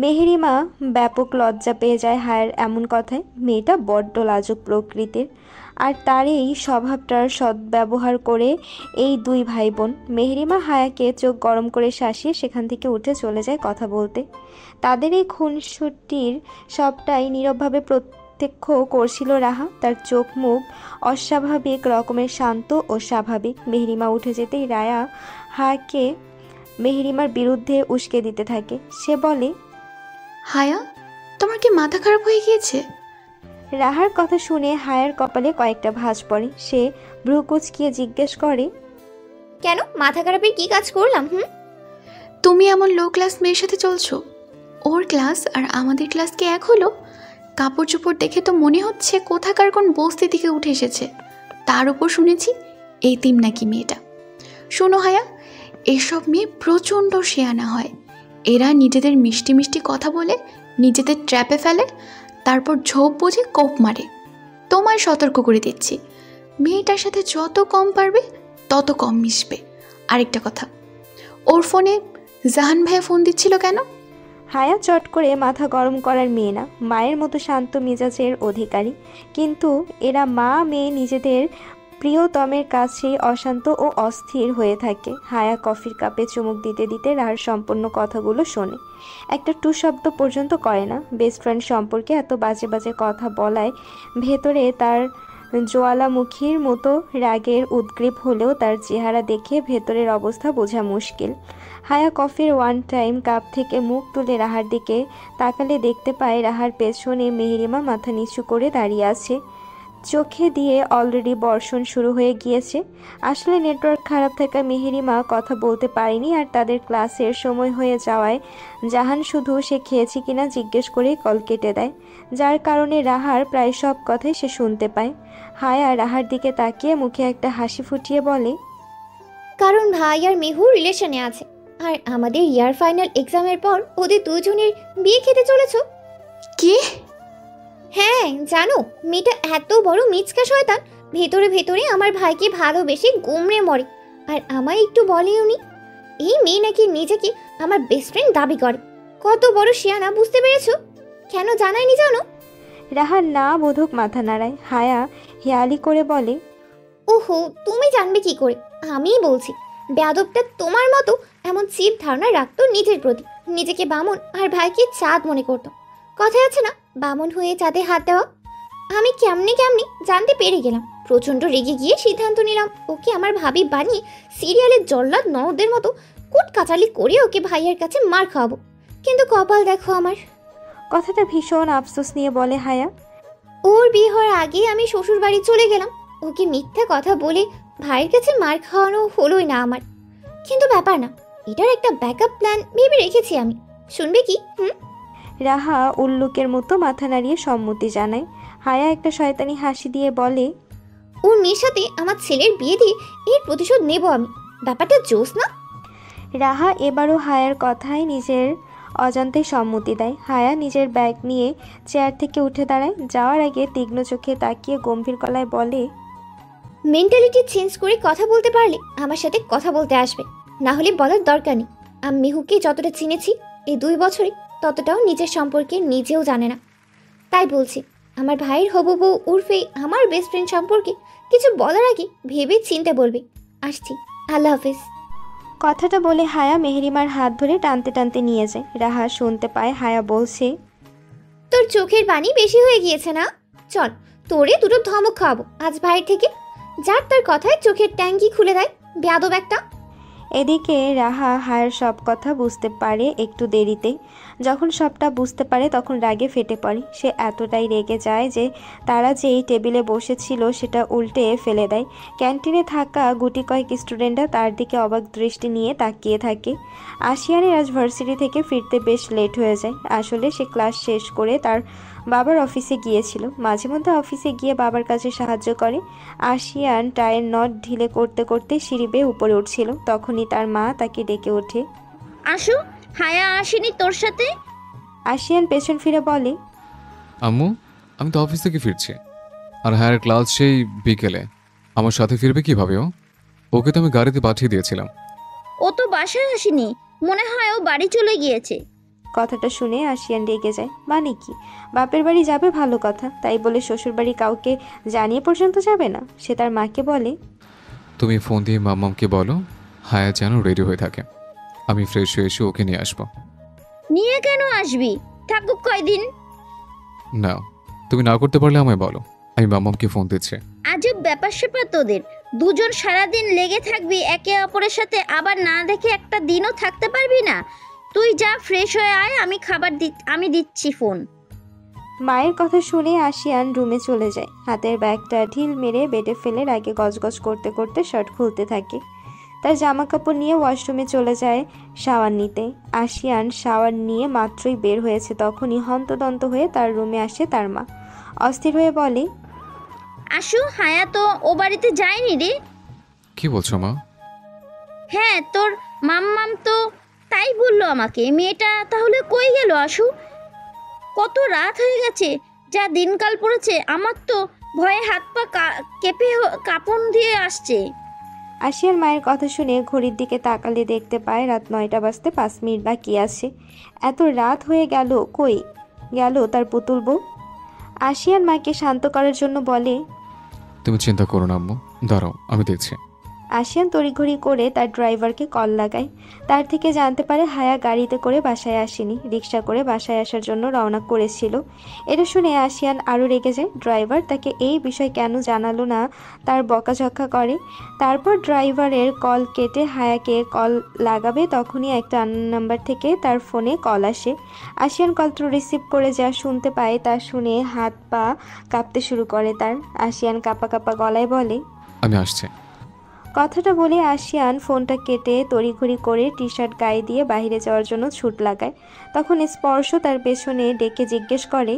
মেহেরিমা ব্যাপক লজ্জা পেয়ে যায় হায়ার এমন কথায়। মেয়েটা বড্ড লাজুক প্রকৃতির, আর তার এই স্বভাবটার সদ্ব্যবহার করে এই দুই ভাই বোন। মেহেরিমা হায়াকে চোখ গরম করে শাসিয়ে সেখান থেকে উঠে চলে যায় কথা বলতে। তাদের এই খুনসুটির সবটাই নীরবভাবে প্রত্যক্ষ করছিল রাহা। তার চোখ মুখ অস্বাভাবিক রকমের শান্ত ও স্বাভাবিক। মেহেরিমা উঠে যেতেই রায়া হায়াকে মেহেরিমার বিরুদ্ধে উস্কে দিতে থাকে। সে বলে, হায়া, তোমার কি মাথা খারাপ হয়ে গিয়েছে? রাহার কথা শুনে হায়ার কপালে কয়েকটা ভাঁজ পড়ে। সে ভ্রু কুঁচকিয়ে জিজ্ঞেস করে, কেন, মাথা খারাপের কি কাজ করলাম? তুমি এমন লো ক্লাস মেয়ের সাথে চলছো? ওর ক্লাস আর আমাদের ক্লাস কি এক হলো? কাপড় চোপড় দেখে তো মনে হচ্ছে কোথাকার কোন বস্তি থেকে উঠে এসেছে। তার উপর শুনেছি এতিম নাকি মেয়েটা। শোনো হায়া, এসব মেয়ে প্রচণ্ড শেয়ানা হয়। এরা নিজেদের মিষ্টি মিষ্টি কথা বলে নিজেদের ট্র্যাপে ফেলে, তারপর ঝোপ বুঝে কোপ মারে। তোমায় সতর্ক করে দিচ্ছি, মেয়েটার সাথে যত কম পারবে তত কম মিশবে। আরেকটা কথা, ওর ফোনে জাহান ভাইয়া ফোন দিচ্ছিল কেন? হায়া চট করে মাথা গরম করার মেয়ে না, মায়ের মতো শান্ত মেজাজের অধিকারী। কিন্তু এরা মা মেয়ে নিজেদের প্রিয়তমের কাছেই অশান্ত ও অস্থির হয়ে থাকে। হায়া কফির কাপে চুমুক দিতে দিতে রাহার সম্পূর্ণ কথাগুলো শোনে, একটা টু শব্দ পর্যন্ত করে না। বেস্ট ফ্রেন্ড সম্পর্কে এত বাজে বাজে কথা বলায় ভেতরে তার জ্বালামুখীর মতো রাগের উদ্গ্রীব হলেও তার চেহারা দেখে ভেতরের অবস্থা বোঝা মুশকিল। হায়া কফির ওয়ান টাইম কাপ থেকে মুখ তুলে রাহার দিকে তাকালে দেখতে পায় রাহার পেছনে মেহেরিমা মাথা নিচু করে দাঁড়িয়ে আছে, চোখে দিয়ে অলরেডি বর্ষণ শুরু হয়ে গিয়েছে। আসলে নেটওয়ার্ক খারাপ থাকা মেহেরিমা কথা বলতে পারেনি, আর তাদের ক্লাসের সময় হয়ে যাওয়ায় জাহান শুধু সে খেয়েছে কিনা জিজ্ঞেস করেই কল কেটে দেয়, যার কারণে রাহার প্রায় সব কথাই সে শুনতে পায়। হায়া রাহার দিকে তাকিয়ে মুখে একটা হাসি ফুটিয়ে বলে, কারণ ভাই আর মেহু রিলেশনে আছে, আর আমাদের ইয়ার ফাইনাল এক্সামের পর ওদের দুজনের বিয়ে খেতে চলেছ। কি? হ্যাঁ জানো, মেয়েটা এত বড় মিচকা শয়তান, ভেতরে ভেতরে আমার ভাইকে ভালোবেসে গুমড়ে মরে, আর আমায় একটু বলেও নি। এই মেয়ে নাকি নিজেকে আমার বেস্ট ফ্রেন্ড দাবি করে। কত বড় শিয়ানা, বুঝতে পেরেছো? কেন জানায়নি জানো? রাহার না বোধক মাথা নাড়ায়। হায়া হেয়ালি করে বলে, ওহো, তুমি জানবে কি করে? আমিই বলছি, বেয়াদবটা তোমার মতো এমন চিপ ধারণা রাখতো নিজের প্রতি, নিজেকে বামন আর ভাইকে চাঁদ মনে করতো। কথায় আছে না, বামন হয়ে চাঁদে হাত দেওয়া। আমি কেমনে কেমনে জানতে পেরে গেলাম, প্রচণ্ড রেগে গিয়ে সিদ্ধান্ত নিলাম ওকে আমার ভাবি বানিয়ে সিরিয়ালের জল্লাদ ননদের মতো কুট কাচালি করে ওকে ভাইয়ের কাছে মার খাওয়াবো। কিন্তু কপাল দেখো আমার। কথাটা ভীষণ আফসোস নিয়ে বলে হায়া, ওর বিয়ে হওয়ার আগে আমি শ্বশুর বাড়ি চলে গেলাম, ওকে মিথ্যা কথা বলে ভাইয়ের কাছে মার খাওয়ানো হলোই না আমার। কিন্তু ব্যাপার না, এটার একটা ব্যাকআপ প্ল্যান ভেবে রেখেছি আমি। শুনবে কি? রাহা উল্লুকের মতো মাথা নাড়িয়ে সম্মতি জানায়। হায়া একটা শয়তানি হাসি দিয়ে বলে, ওর মেয়ের সাথে আমার ছেলের বিয়ে দিয়ে এর প্রতিশোধ নেব আমি। ব্যাপারটা জোস না? রাহা এবারও হায়ার কথায় নিজের অজান্তে সম্মতি দেয়। হায়া নিজের ব্যাগ নিয়ে চেয়ার থেকে উঠে দাঁড়ায়, যাওয়ার আগে তীক্ষ্ণ চোখে তাকিয়ে গম্ভীর গলায় বলে, মেন্টালিটি চেঞ্জ করে কথা বলতে পারলে আমার সাথে কথা বলতে আসবে, না হলে বলার দরকার নেই। আমি মেহুকে যতটা চিনেছি এই 2 বছরে, ততটাও নিজের সম্পর্কে নিজেও জানে না। তাই বলছি, আমার ভাইয়ের হবু বউ উর্ফে আমার বেস্ট ফ্রেন্ড সম্পর্কে কিছু বলার আগে ভেবে চিন্তে বলবে। আসছি, আল্লাহ হাফিজ। কথাটা বলে হায়া মেহেরিমার হাত ধরে টানতে টানতে নিয়ে যায়। রাহা শুনতে পায় হায়া বলছে, তোর চোখের পানি বেশি হয়ে গিয়েছে না? চল, তোরে দুটো ধমক খাওয়াবো আজ ভাইয়ের থেকে। যার তার কথায় চোখের ট্যাঙ্কি খুলে দেয়, বেয়াদব একটা। এদিকে রাহা হায়ার সব কথা বুঝতে পারে একটু দেরিতে। যখন সবটা বুঝতে পারে তখন রাগে ফেটে পড়ে। সে এতটাই রেগে যায় যে তারা যেই টেবিলে বসেছিল সেটা উল্টে ফেলে দেয়। ক্যান্টিনে থাকা গুটি কয়েক স্টুডেন্টরা তার দিকে অবাক দৃষ্টি নিয়ে তাকিয়ে থাকে। আশিয়ানের আজ ভার্সিটি থেকে ফিরতে বেশ লেট হয়ে যায়। আসলে সে ক্লাস শেষ করে তার বাবার অফিসে গিয়েছিল। মাঝে মধ্যে অফিসে গিয়ে বাবার কাছে সাহায্য করে। আশিয়ান টায়ের নট ঢিলে করতে করতে সিঁড়ি বেয়ে উপরে উঠছিল, তখনই তার মা তাকে ডেকে ওঠে, আসো, হায়া আসেনি তোর সাথে? আশিয়ান পেছন ফিরে বলে, আম্মু, আমি তো অফিস থেকে ফিরছি, আর হায়ার ক্লাস সেই বিকেলে। আমার সাথে ফিরবে কিভাবে ও? ওকে তো আমি গাড়িতে পাঠিয়ে দিয়েছিলাম। ও তো বাসায় আসেনি, মনে হয় ও বাড়ি চলে গিয়েছে। কথাটা শুনে আশিয়ান রেগে যায়। মানে কি, বাপের বাড়ি যাবে ভালো কথা, তাই বলে শ্বশুর বাড়ি কাউকে জানিয়ে পর্যন্ত যাবে না? সে তার মাকে বলে, তুমি ফোন দিয়ে মাম্মামকে বলো হায়া যেন রেডি হয়ে থাকে, আমি ফ্রেশ হয়ে এসে ওকে নিয়ে আসবো। নিয়ে কেন আসবি? থাকুক কয়দিন। না, তুমি না করতে পারলে আমায় বলো, আমি মাম্মামকে ফোন দিচ্ছি। আজব ব্যাপার স্যাপার তোদের, দুজন সারাদিন লেগে থাকবি একে অপরের সাথে, আবার না দেখে একটা দিনও থাকতে পারবি না। তুই যা, ফ্রেশ হয়ে আয়, আমি দিচ্ছি ফোন। মায়ের কথা শুনে আশিয়ান রুমে চলে যায়। হাতের ব্যাগটা ঢিল মেরে বেডে ফেলে রাগে গজগজ করতে করতে শার্ট খুলতে থাকে। তার জামা কাপড় নিয়ে ওয়াশরুমে চলে যায় শাওয়ার নিতে। আশিয়ান শাওয়ার নিয়ে মাত্রই বের হয়েছে, তখনই হন্তদন্ত হয়ে তার রুমে আসে তার মা। অস্থির হয়ে বলে, আসু, হায়া তো ও বাড়িতে যায়নি রে। কি বলছো মা? হ্যাঁ, তোর মাম্মাম তো তাই বললো আমাকে। মেয়েটা তাহলে কই গেল আসু? কত রাত হয়ে গেছে, যা দিনকাল পড়েছে, আমার তো ভয়ে হাত পা কেঁপে কাঁপন দিয়ে আসছে। আশিয়ার মায়ের কথা শুনে ঘড়ির দিকে তাকালে দেখতে পায় রাত 9টা বাজতে 5 মিনিট বাকি আছে। এত রাত হয়ে গেল, কই গেল তার পুতুল বউ? আশিয়ার মাকে শান্ত করার জন্য বলে, তুমি চিন্তা করো না আম্মু, দাঁড়াও, আমি দেখছি। আশিয়ান তড়িঘড়ি করে তার ড্রাইভারকে কল লাগায়। তার থেকে জানতে পারে হায়া গাড়িতে করে বাসায় আসেনি, রিক্সা করে বাসায় আসার জন্য রওনা করেছিল। এটা শুনে আশিয়ান আরও রেগে যায়। ড্রাইভার তাকে এই বিষয় কেন জানালো না তার বকাঝকা করে। তারপর ড্রাইভারের কল কেটে হায়াকে কল লাগাবে, তখনই একটা আননোন নাম্বার থেকে তার ফোনে কল আসে। আশিয়ান কলটা রিসিভ করে যা শুনতে পায় তা শুনে হাত পা কাঁপতে শুরু করে তার। আশিয়ান কাঁপা কাঁপা গলায় বলে, আমি আসছি। কথাটা বলে আশিয়ান ফোনটা কেটে তড়িঘড়ি করে টি শার্ট গায়ে দিয়ে বাইরে যাওয়ার জন্য ছুট লাগায়। তখন স্পর্শ তার পেছনে ডেকে জিজ্ঞেস করে,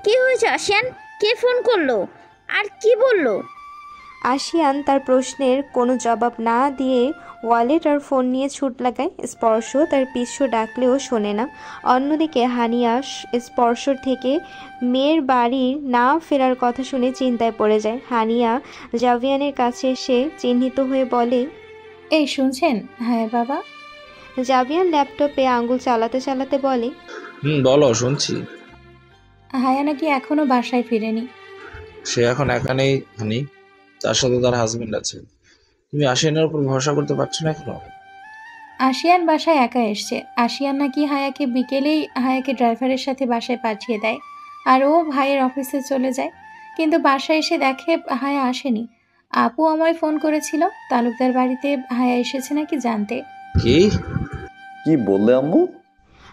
কি হয়েছে আশিয়ান? কে ফোন করলো আর কি বললো? আশিয়ান তার প্রশ্নের কোনো জবাব না দিয়ে ওয়ালেট আর ফোন নিয়ে ছুট লাগায়। স্পর্শ তার পিছু ডাকলেও শোনে না। অন্যদিকে হানিয়া স্পর্শর থেকে মেয়ের বাড়ির না ফেরার কথা শুনে চিন্তায় পড়ে যায়। হানিয়া জাভিয়ানের কাছে এসে চিহ্নিত হয়ে বলে, এই শুনছেন? হ্যাঁ বাবা। জাভিয়ান ল্যাপটপে আঙ্গুল চালাতে চালাতে বলে, বলো, শুনছি। হায়া নাকি এখনো বাসায় ফিরেনি। সে এখন একা নেই হানি, তার সাথে তার হাজবেন্ড আছে। তুমি আশিয়ানের উপর ভরসা করতে পারছো না এখনো? আশিয়ান বাসায় একা এসছে। আশিয়ান নাকি হায়াকে বিকেলেই হায়াকে ড্রাইভারের সাথে বাসায় পাঠিয়ে দেয়, আর ও ভাইয়ের অফিসে চলে যায়। কিন্তু বাসায় এসে দেখে হায়া আসেনি। আপু আমায় ফোন করেছিল তালুকদার বাড়িতে হায়া এসেছে নাকি জানতে। কি বললে আম্মু?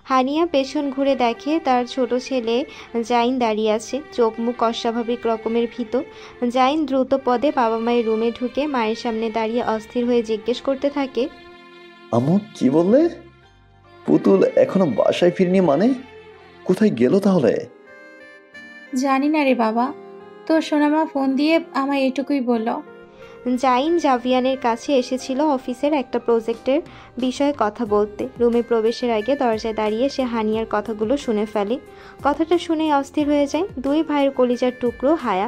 হানিয়া পেছন ঘুরে দেখে তার ছোট ছেলে জাইন দাঁড়িয়ে আছে, চোখ মুখ অস্বাভাবিক রকমের ভীত। জাইন দ্রুত পদে বাবা মায়ের রুমে ঢুকে মায়ের সামনে দাঁড়িয়ে অস্থির হয়ে জিজ্ঞেস করতে থাকে, আম্মু কি বললে? পুতুল এখনো বাসায় ফিরেনি মানে? কোথায় গেল তাহলে? জানি না রে বাবা, তোর সোনামা ফোন দিয়ে আমায় এটুকুই বলল। জাইন জাভিয়ানের কাছে এসেছিল অফিসের একটা প্রজেক্টের বিষয়ে কথা বলতে। রুমে প্রবেশের আগে দরজায় দাঁড়িয়ে সে হানিয়ার কথাগুলো শুনে ফেলে। কথাটা শুনে অস্থির হয়ে যায়। দুই ভাইয়ের কলিজার টুকরো হায়া।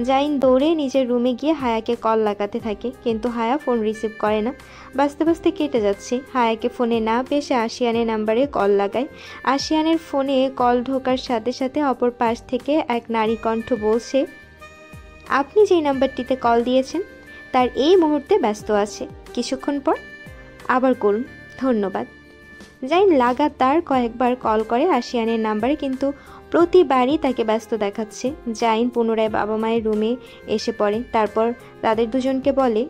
জাইন দৌড়ে নিজের রুমে গিয়ে হায়াকে কল লাগাতে থাকে, কিন্তু হায়া ফোন রিসিভ করে না। বাঁচতে বাঁচতে কেটে যাচ্ছে। হায়াকে ফোনে না পেয়ে সে আশিয়ানের নাম্বারে কল লাগায়। আশিয়ানের ফোনে কল ঢোকার সাথে সাথে অপর পাশ থেকে এক নারী কণ্ঠ বলছে, আপনি যেই নাম্বারটিতে কল দিয়েছেন তার এই মুহূর্তে ব্যস্ত আছে, কিছুক্ষণ পর আবার করুন, ধন্যবাদ। জাইন লাগাতার কয়েকবার কল করে আশিয়ানের নাম্বারে, কিন্তু প্রতিবারই তাকে ব্যস্ত দেখাচ্ছে। জাইন পুনরায় বাবা মায়ের রুমে এসে পড়ে। তারপর তাদের দুজনকে বলে,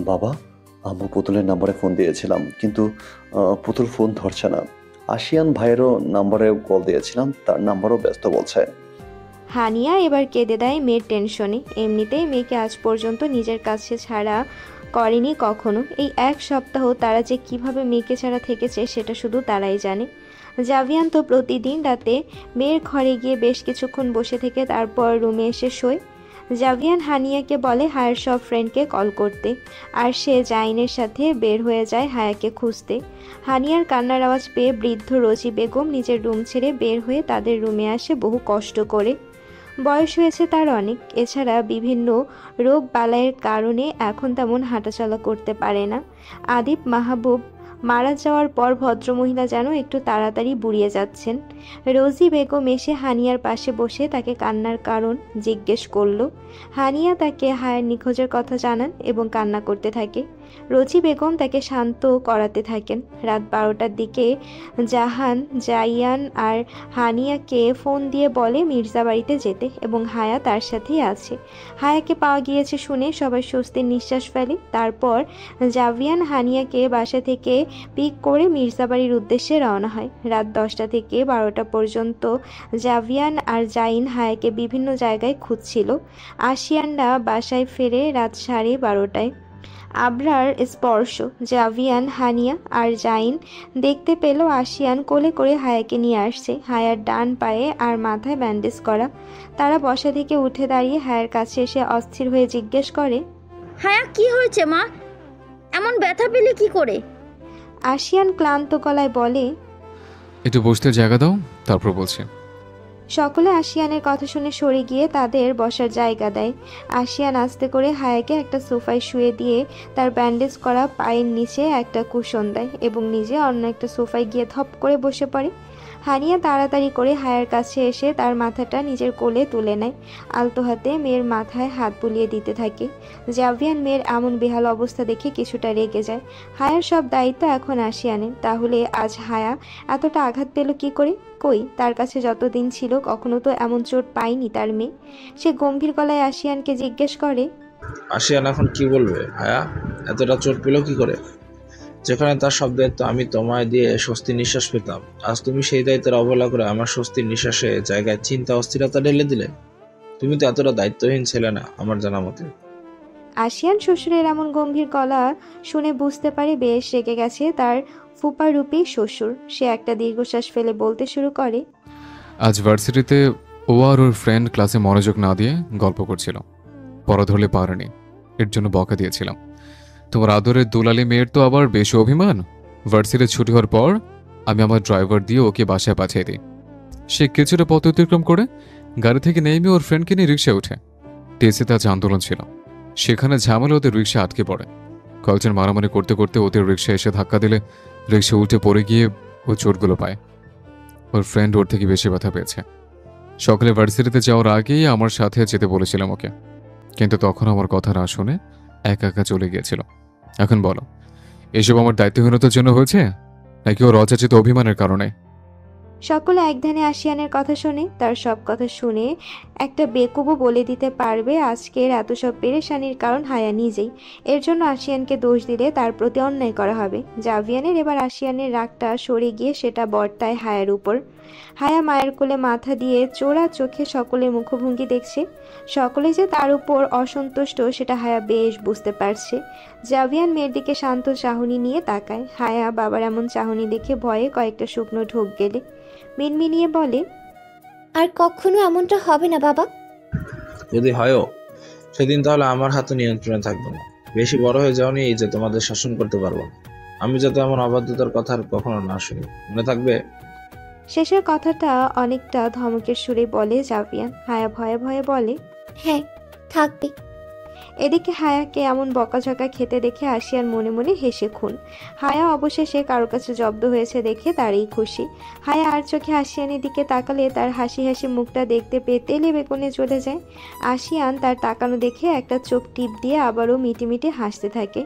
বাবা, আম্মু পুতুলের নাম্বারে ফোন দিয়েছিলাম, কিন্তু পুতুল ফোন ধরছে না। আশিয়ান ভাইয়েরও নাম্বারে কল দিয়েছিলাম, তার নাম্বারও ব্যস্ত বলছে। হানিয়া এবার কেঁদে দেয় মেয়ের টেনশনে। এমনিতেই মেয়েকে আজ পর্যন্ত নিজের কাছে ছাড়া করেনি কখনো। এই এক সপ্তাহ তারা যে কিভাবে মেয়েকে ছাড়া থেকেছে সেটা শুধু তারাই জানে। জাভিয়ান তো প্রতিদিন রাতে মেয়ের ঘরে গিয়ে বেশ কিছুক্ষণ বসে থেকে তারপর রুমে এসে শোয়। জাভিয়ান হানিয়াকে বলে হায়ার সব ফ্রেন্ডকে কল করতে, আর সে জাইনের সাথে বের হয়ে যায় হায়াকে খুঁজতে। হানিয়ার কান্নার আওয়াজ পেয়ে বৃদ্ধ রোজি বেগম নিজের রুম ছেড়ে বের হয়ে তাদের রুমে আসে বহু কষ্ট করে। বয়স হয়েছে তার অনেক, এছাড়া বিভিন্ন রোগ বালাইয়ের কারণে এখন তেমন হাঁটাচলা করতে পারে না। আদিপ মাহবুব মারা যাওয়ার পর ভদ্রমহিলা যেন একটু তাড়াতাড়ি বুড়িয়ে যাচ্ছেন। রোজি বেগম এসে হানিয়ার পাশে বসে তাকে কান্নার কারণ জিজ্ঞেস করল। হানিয়া তাকে হায়ার নিখোঁজের কথা জানান এবং কান্না করতে থাকে। রোজি বেগম তাকে শান্ত করাতে থাকেন। রাত 12টার দিকে জাহান জাইয়ান আর হানিয়াকে ফোন দিয়ে বলে মির্জা বাড়িতে যেতে এবং হায়া তার সাথেই আছে। হায়াকে পাওয়া গিয়েছে শুনে সবাই স্বস্তির নিঃশ্বাস ফেলে। তারপর জাভিয়ান হানিয়াকে বাসা থেকে পিক করে মির্জা বাড়ির উদ্দেশ্যে রওনা হয়। রাত 10টা থেকে 12টা পর্যন্ত জাভিয়ান আর জাইন হায়াকে বিভিন্ন জায়গায় খুঁজছিল। আশিয়ানরা বাসায় ফেরে রাত 12:30টায়। আবরার, স্পর্শ, জাভিয়ান, হানিয়া আর জাইন দেখতে পেল আশিয়ান কোলে করে হায়াকে নিয়ে আসছে। হায়ার ডান পায়ে আর মাথায় ব্যান্ডেজ করা। তারা বসা থেকে উঠে দাঁড়িয়ে হায়ার কাছে এসে অস্থির হয়ে জিজ্ঞেস করে, হায়া কি হয়েছে মা? এমন ব্যথা পেলে কি করে? আশিয়ান ক্লান্ত গলায় বলে, একটু বসতে জায়গা দাও, তারপর বলছি। সকলে আশিয়ানের কথা শুনে সরে গিয়ে তাদের বসার জায়গা দেয়। আশিয়ান আস্তে করে হায়াকে একটা সোফায় শুয়ে দিয়ে তার ব্যান্ডেজ করা পায়ের নিচে একটা কুশন দেয় এবং নিজে অন্য একটা সোফায় গিয়ে ধপ করে বসে পড়ে। হানিয়া তাড়াতাড়ি করে হায়ার কাছে এসে তার মাথাটা নিজের কোলে তুলে নেয়। আলতো হাতে মেয়ের মাথায় হাত বুলিয়ে দিতে থাকে। জাভিয়ান মেয়ের এমন বেহাল অবস্থা দেখে কিছুটা রেগে যায়। হায়ার সব দায়িত্ব এখন আশিয়ানের। তাহলে আজ হায়া এতটা আঘাত পেল কি করে? কই, তার কাছে যতদিন ছিল কখনো তো এমন চোট পায়নি তার মেয়ে। সে গম্ভীর গলায় আশিয়ানকে জিজ্ঞেস করে, আশিয়ান এখন কি বলবে? হায়া এতটা চোট পেল কি করে? যেখানে তার সব দায়িত্ব আমি তোমায় দিয়ে স্বস্তির নিঃশ্বাস পেতাম, আজ তুমি সেই দায়িত্বের অবহেলা করে আমার স্বস্তির নিঃশ্বাসে জায়গায় চিন্তা অস্থিরতা ঢেলে দিলে। তুমি তো এতটা দায়িত্বহীন ছেলে না আমার জানা মতে। আশিয়ান শ্বশুরের এমন গম্ভীর গলা শুনে বুঝতে পারে বেশ রেগে গেছে তার ফুপারূপী শ্বশুর। সে একটা দীর্ঘশ্বাস ফেলে বলতে শুরু করে, আজ ভার্সিটিতে ও আর ওর ফ্রেন্ড ক্লাসে মনোযোগ না দিয়ে গল্প করছিল, পড়া ধরলে পারেনি, এর জন্য বকা দিয়েছিলাম। তোমার আদরের দুলালি মেয়ের তো আবার বেশি অভিমান। ভার্সিটির ছুটি হওয়ার পর আমি আমার ড্রাইভার দিয়ে ওকে বাসায় পাঠিয়ে দিই। সে কিছুটা পথ অতিক্রম করে গাড়ি থেকে নেমে ওর ফ্রেন্ডকে নিয়ে রিক্সায় ওঠে। টেসিতে আজ আন্দোলন ছিল, সেখানে ঝামেলা ওদের রিক্সা আটকে পড়ে। কয়েকজন মারামারি করতে করতে ওদের রিক্সা এসে ধাক্কা দিলে রিক্সা উল্টে পড়ে গিয়ে ও চোটগুলো পায়। ওর ফ্রেন্ড ওর থেকে বেশি ব্যথা পেয়েছে। সকালে ভার্সিটিতে যাওয়ার আগেই আমার সাথে যেতে বলেছিলাম ওকে, কিন্তু তখন আমার কথা না শুনে একা একা চলে গিয়েছিল। এখন বলো, এসব আমার দায়িত্বহীনতার জন্য হয়েছে নাকি ওর অযাচিত অভিমানের কারণে? সকলে একধানে আশিয়ানের কথা শুনে তার সব কথা শুনে একটা বেকুবও বলে দিতে পারবে আজকের এত সব পেরেশানির কারণ হায়া নিজেই। এর জন্য আশিয়ানকে দোষ দিলে তার প্রতি অন্যায় করা হবে। জাভিয়ানের এবার আশিয়ানের রাগটা সরে গিয়ে সেটা বর্তায় হায়ার উপর। হায়া মায়ের কোলে মাথা দিয়ে চোরা চোখে সকলের মুখভঙ্গি দেখছে। সকলে যে তার উপর অসন্তুষ্ট সেটা হায়া বেশ বুঝতে পারছে। জাভিয়ান মেয়ের দিকে শান্ত চাহনি নিয়ে তাকায়। হায়া বাবার এমন চাহনি দেখে ভয়ে কয়েকটা শুকনো ঢোক গেলে মিনমিনিয়ে বলে, আর কখনো এমনটা হবে না বাবা। যদি হয়ও সেদিন তাহলে আমার হাতে নিয়ন্ত্রণে থাকবে না। বেশি বড় হয়ে যাওনি এই যে তোমাদের শাসন করতে পারবো না। আমি যাতে এমন অবাধ্যতার কথা আর কখনো না শুনি, মনে থাকবে? শেষের কথাটা অনেকটা ধমকের সুরে বলে জাভিয়ান। হায়া ভয়ে ভয়ে বলে, হ্যাঁ থাকবে। এদিকে হায়াকে এমন বকাঝকা খেতে দেখে আশিয়ান মনে মনে হেসে খুন। হায়া অবশেষে কারো কাছে জব্দ হয়েছে দেখে তারই খুশি। হায়া আর চোখে আশিয়ানের দিকে তাকালে তার হাসি হাসি মুখটা দেখতে পেয়ে তেলে বেগুনে চলে যায়। আশিয়ান তার তাকানো দেখে একটা চোখ টিপ দিয়ে আবারও মিটিমিটি হাসতে থাকে।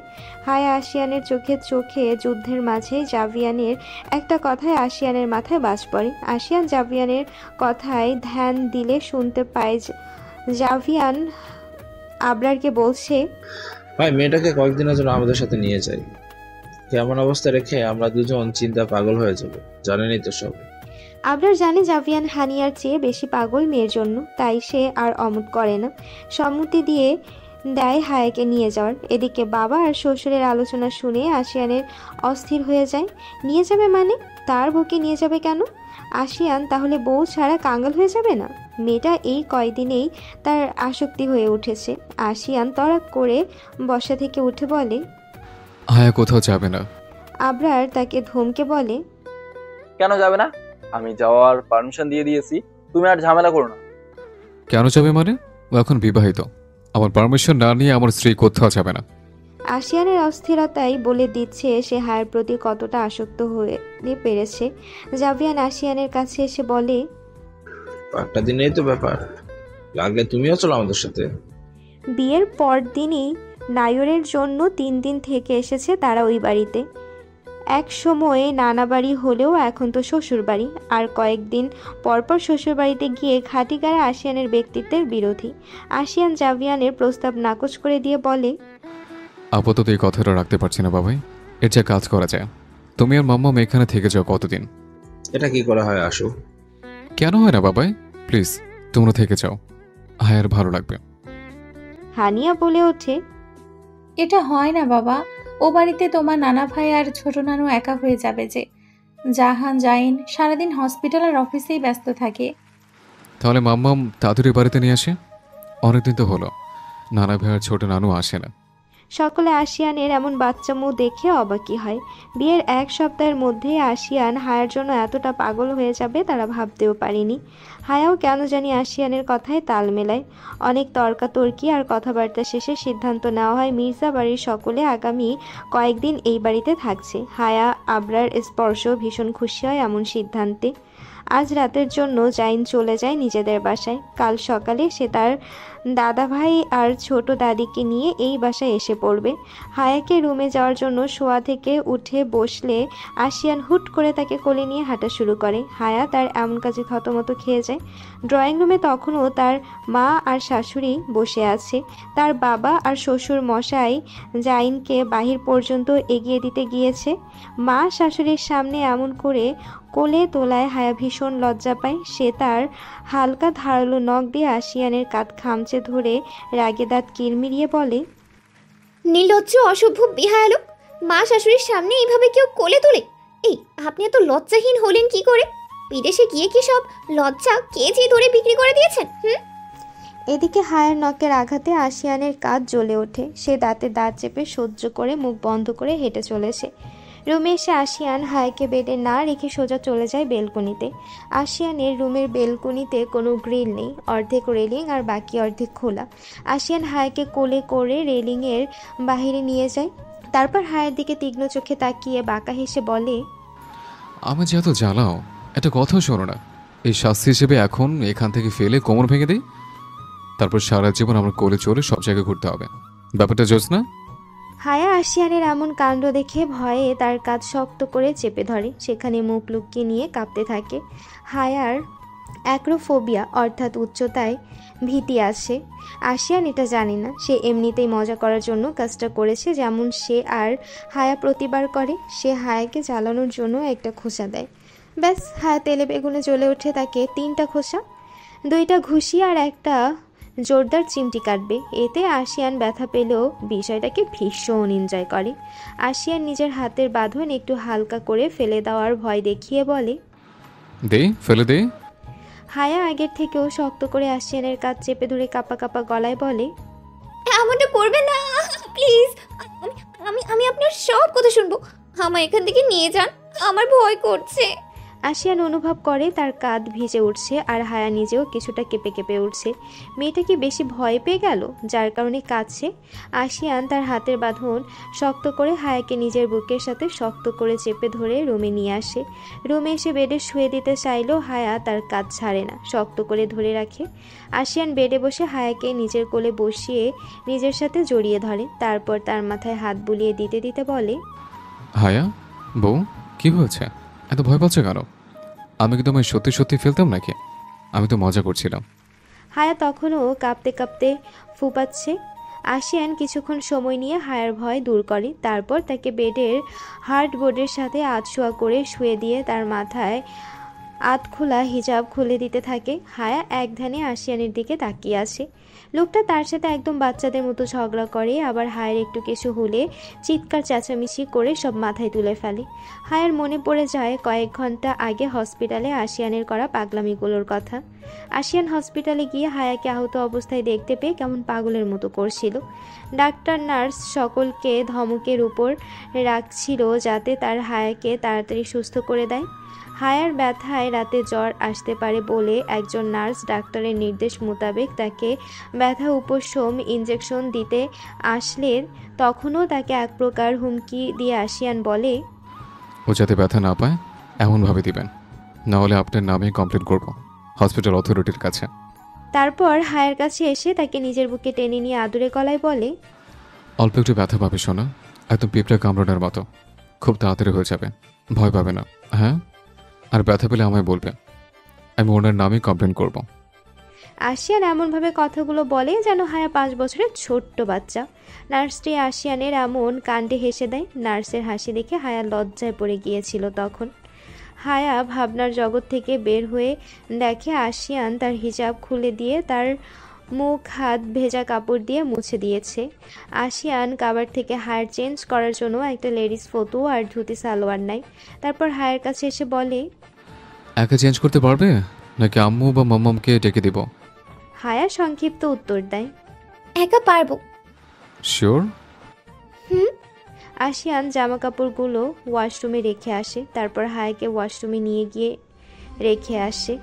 হায়া আশিয়ানের চোখে যুদ্ধের মাঝে জাভিয়ানের একটা কথায় আশিয়ানের মাথায় বাজ পড়ে। আশিয়ান জাভিয়ানের কথায় ধ্যান দিলে শুনতে পায় জাভিয়ান আবরারকে বলছে, ভাই মেয়েটাকে কয়েকদিনের জন্য আমাদের সাথে নিয়ে যাই। কেমন অবস্থা রেখে আমরা দুজন চিন্তা পাগল হয়ে যাব, জানেনই তো সব। আবরার জানে জাভিয়ান হানিয়ার চেয়ে বেশি পাগল মেয়ের জন্য, তাই সে আর অমত করে না, সম্মতি দিয়ে দেয় হায়াকে নিয়ে যাওয়ার। এদিকে বাবা আর শ্বশুরের আলোচনা শুনে আশিয়ানের অস্থির হয়ে যায়। নিয়ে যাবে মানে? তার বউকে নিয়ে যাবে কেন? আশিয়ান তাহলে বউ ছাড়া কাঙ্গাল হয়ে যাবে না? মেয়েটা এই কয়দিনেই তার আসক্তি হয়ে উঠেছে। আশিয়ান তড়াক করে বসা থেকে উঠে বলে, হায়া কোথাও যাবে না। আবরার তাকে ধমকে বলে, কেন যাবে না? আমি যাওয়ার পারমিশন দিয়ে দিয়েছি, তুমি আর ঝামেলা করো না। কেন যাবে মানে? ও এখন বিবাহিত, আমার পারমিশন না নিয়ে আমার স্ত্রী কোথাও যাবে না। আশিয়ানের অস্থিরতাই বলে দিচ্ছে সে হায়ের প্রতি কতটা আসক্ত হয়ে পেরেছে। জাভিয়ান আশিয়ানের কাছে এসে বলে, একটা দিনেই তো ব্যাপার, লাগলে তুমিও চলো আমাদের সাথে। বিয়ের পর দিনই নায়রের জন্য 3 দিন থেকে এসেছে তারা ওই বাড়িতে। এক সময়ে নানা বাড়ি হলেও এখন তো শ্বশুর বাড়ি। আর কয়েকদিন পরপর শ্বশুর বাড়িতে গিয়ে ঘাটিগাড়া আশিয়ানের ব্যক্তিত্বের বিরোধী। আশিয়ান জাভিয়ানের প্রস্তাব নাকচ করে দিয়ে বলে, আপাতত এই কথাটা রাখতে পারছি না বাবাই, এর যা কাজ করা যায়। তুমি আর মাম্মা এখানে থেকে যাও কতদিন। এটা কি করা হয় আসো? কেন হয় না বাবাই, প্লিজ তোমরা থেকে যাও, হায়ার ভালো লাগবে। হানিয়া বলে ওঠে, এটা হয় না বাবা, ও বাড়িতে তোমার নানা ভাই আর ছোট নানু একা হয়ে যাবে যে। জাহান জাইন সারাদিন হসপিটাল আর অফিসেই ব্যস্ত থাকে। তাহলে মাম্মাম তাড়াতাড়ি বাড়িতে নিয়ে আসে। অনেকদিন তো হলো নানা ভাই আর ছোট নানু আসে না। সকলে আশিয়ানের এমন বাচ্চা মুখ দেখে অবাকই হয়। বিয়ের 1 সপ্তাহের মধ্যে আশিয়ান হায়ার জন্য এতটা পাগল হয়ে যাবে তারা ভাবতেও পারেনি। হায়াও কেন জানি আশিয়ানের কথায় তাল মেলায়। অনেক তর্কাতর্কি আর কথাবার্তা শেষে সিদ্ধান্ত নেওয়া হয় মির্জা বাড়ির সকলে আগামী কয়েকদিন এই বাড়িতে থাকছে। হায়া আবরার স্পর্শ ভীষণ খুশি হয় এমন সিদ্ধান্তে। আজ রাতের জন্য জাইন চলে যায় নিজেদের বাসায়। কাল সকালে সে তার দাদা ভাই আর ছোট দাদিকে নিয়ে এই বাসায় এসে পড়বে। হায়াকে রুমে যাওয়ার জন্য শোয়া থেকে উঠে বসলে আশিয়ান হুট করে তাকে কোলে নিয়ে হাঁটা শুরু করে। হায়া তার এমন কাজে থতমত খেয়ে যায়। ড্রয়িং রুমে তখনও তার মা আর শাশুড়ি বসে আছে। তার বাবা আর শ্বশুর মশাই জাইনকে বাহির পর্যন্ত এগিয়ে দিতে গিয়েছে। মা শাশুড়ির সামনে এমন করে কোলে তোলায় হায়া ভীষণ লজ্জা পায়। সে তার হালকা ধারালো নখ দিয়ে আশিয়ানের কাঁধ খামচে ধরে রাগে দাঁত কিরমিরিয়ে বলে, নির্লজ্জ অসভ্য বেহায়া লোক, মা শাশুড়ির সামনে এইভাবে কেউ কোলে তোলে? এই আপনি এত লজ্জাহীন হলেন কি করে? বিদেশে গিয়ে কি সব লজ্জা কেজি ধরে বিক্রি করে দিয়েছেন? এদিকে হায়ার নখের আঘাতে আশিয়ানের কাঁধ জ্বলে ওঠে। সে দাঁতে দাঁত চেপে সহ্য করে মুখ বন্ধ করে হেঁটে চলেছে। রুমে এসে আশিয়ান হায়াকে বেডে না রেখে সোজা চলে যায় বেলকনিতে। আশিয়ানের রুমের বেলকনিতে কোনো গ্রিল নেই, অর্ধেক রেলিং আর বাকি অর্ধেক খোলা। আশিয়ান হায়াকে কোলে করে রেলিংয়ের বাহিরে নিয়ে যায়। তারপর হায়ার দিকে তীক্ষ্ণ চোখে তাকিয়ে বাঁকা হেসে বলে, আমি যে এত জ্বালাও, একটা কথা শোনো না। এই শাস্তি হিসেবে এখন এখান থেকে ফেলে কোমর ভেঙে দিই, তারপর সারা জীবন আমার কোলে চলে সব জায়গায় ঘুরতে হবে। ব্যাপারটা জোস না? হায়া আশিয়ানের এমন কাণ্ড দেখে ভয়ে তার কাঁধ শক্ত করে চেপে ধরে। সেখানে মুখ লুকিয়ে নিয়ে কাঁপতে থাকে। হায়ার অ্যাক্রোফোবিয়া অর্থাৎ উচ্চতায় ভীতি আছে। আশিয়ান এটা জানে না। সে এমনিতেই মজা করার জন্য কাজটা করেছে, যেমন সে আর হায়া প্রতিবার করে। সে হায়াকে জ্বালানোর জন্য একটা খোঁচা দেয়। ব্যাস, হায়া তেলে বেগুনে জ্বলে ওঠে। তাকে 3টা খোঁচা, 2টা ঘুষি আর একটা জোরদার চিমটি কাটবে। এতে আশিয়ান ব্যথা পেলেও বিষয়টাকে ভীষণ এনজয় করে। আশিয়ান নিজের হাতের বাঁধন একটু হালকা করে ফেলে দেওয়ার ভয় দেখিয়ে বলে, দে, ফেলে দে। হায়া আগের থেকেও শক্ত করে আশিয়ানের কাঁধ চেপে ধরে কাঁপা কাঁপা গলায় বলে, এমনটা করবেন না প্লিজ। আমি আমি আপনার সব কথা শুনবো। আমায় এখান থেকে নিয়ে যান, আমার ভয় করছে। আশিয়ান অনুভব করে তার কাঁধ ভিজে উঠছে আর হায়া নিজেও কিছুটা কেঁপে কেঁপে উঠছে। মেয়েটা কি বেশি ভয় পেয়ে গেল যার কারণে কাঁদছে? আশিয়ান তার হাতের বাঁধন শক্ত করে হায়াকে নিজের বুকের সাথে শক্ত করে চেপে ধরে রুমে নিয়ে আসে। রুমে এসে বেডে শুয়ে দিতে চাইলেও হায়া তার কাঁধ ছাড়ে না, শক্ত করে ধরে রাখে। আশিয়ান বেডে বসে হায়াকে নিজের কোলে বসিয়ে নিজের সাথে জড়িয়ে ধরে। তারপর তার মাথায় হাত বুলিয়ে দিতে দিতে বলে, হায়া বউ, কি হয়েছে? এত ভয় পাচ্ছ কেন? আমি কি তোমায় সত্যি সত্যি ফেলতাম নাকি? আমি তো মজা করছিলাম। হায়া তখনও কাঁপতে কাঁপতে ফুপাচ্ছে। আশিয়ান কিছুক্ষণ সময় নিয়ে হায়ার ভয় দূর করে। তারপর তাকে বেডের হার্ডবোর্ডের সাথে আধশোয়া করে শুয়ে দিয়ে তার মাথায় আধ খোলা হিজাব খুলে দিতে থাকে। হায়া এক ধ্যানে আশিয়ানের দিকে তাকিয়ে আছে। লোকটা তার সাথে একদম বাচ্চাদের মতো ঝগড়া করে, আবার হায়ার একটু কিছু হলে চিৎকার চেঁচামেচি করে সব মাথায় তুলে ফেলে। হায়ার মনে পড়ে যায় কয়েক ঘন্টা আগে হসপিটালে আশিয়ানের করা পাগলামিগুলোর কথা। আশিয়ান হসপিটালে গিয়ে হায়াকে আহত অবস্থায় দেখতে পেয়ে কেমন পাগলের মতো করছিল। ডাক্তার নার্স সকলকে ধমকের উপর রাখছিল যাতে তার হায়াকে তাড়াতাড়ি সুস্থ করে দেয়। হায়ার ব্যথায় রাতে জ্বর আসতে পারে বলে একজন নার্স ডাক্তারের নির্দেশ মোতাবেক তাকে ব্যথা উপশম ইঞ্জেকশন দিতে আসলে তখনও তাকে এক প্রকার হুমকি দিয়ে আশিয়ান বলে, ও যাতে ব্যথা না পায় এমনভাবে দিবেন, নাহলে আপনার নামে কমপ্লেন করব হসপিটাল অথরিটির কাছে। তারপর হায়ার কাছে এসে তাকে নিজের বুকে টেনে নিয়ে আদুরে গলায় বলে, অল্প একটু ব্যথা পাবে শোনা, একদম পিঁপড়া কামড়ানোর মতো, খুব তাড়াতাড়ি হয়ে যাবে, ভয় পাবে না। হ্যাঁ, আর ব্যথা পেলে আমায় বলবে, আমি ওনার নামে কমপ্লেন করব। আশিয়ান এমনভাবে কথাগুলো বলে যেন হায়া 5 বছরের ছোট্ট বাচ্চা। নার্সটি আশিয়ানের এমন কাণ্ডে হেসে দেয়। নার্সের হাসি দেখে হায়া লজ্জায় পড়ে গিয়েছিল। তখন হায়া ভাবনার জগৎ থেকে বের হয়ে দেখে আশিয়ান তার হিজাব খুলে দিয়ে তার মুখ হাত ভেজা কাপড় দিয়ে মুছে দিয়েছে। আশিয়ান কাবার থেকে হায়ার চেঞ্জ করার জন্য একটা লেডিস ফটো আর ধুতি সালোয়ার নেয়। তারপর হায়ার কাছে এসে বলে, একা চেঞ্জ করতে পারবে নাকি আম্মু বা মাম্মামকে ডেকে দিব? হায়া সংক্ষিপ্ত উত্তর দেয়, একা পারবো। শিওর? আশিয়ান জামা কাপড়গুলো ওয়াশরুমে রেখে আসে। তারপর হায়াকে ওয়াশরুমে নিয়ে গিয়ে রেখে আসে।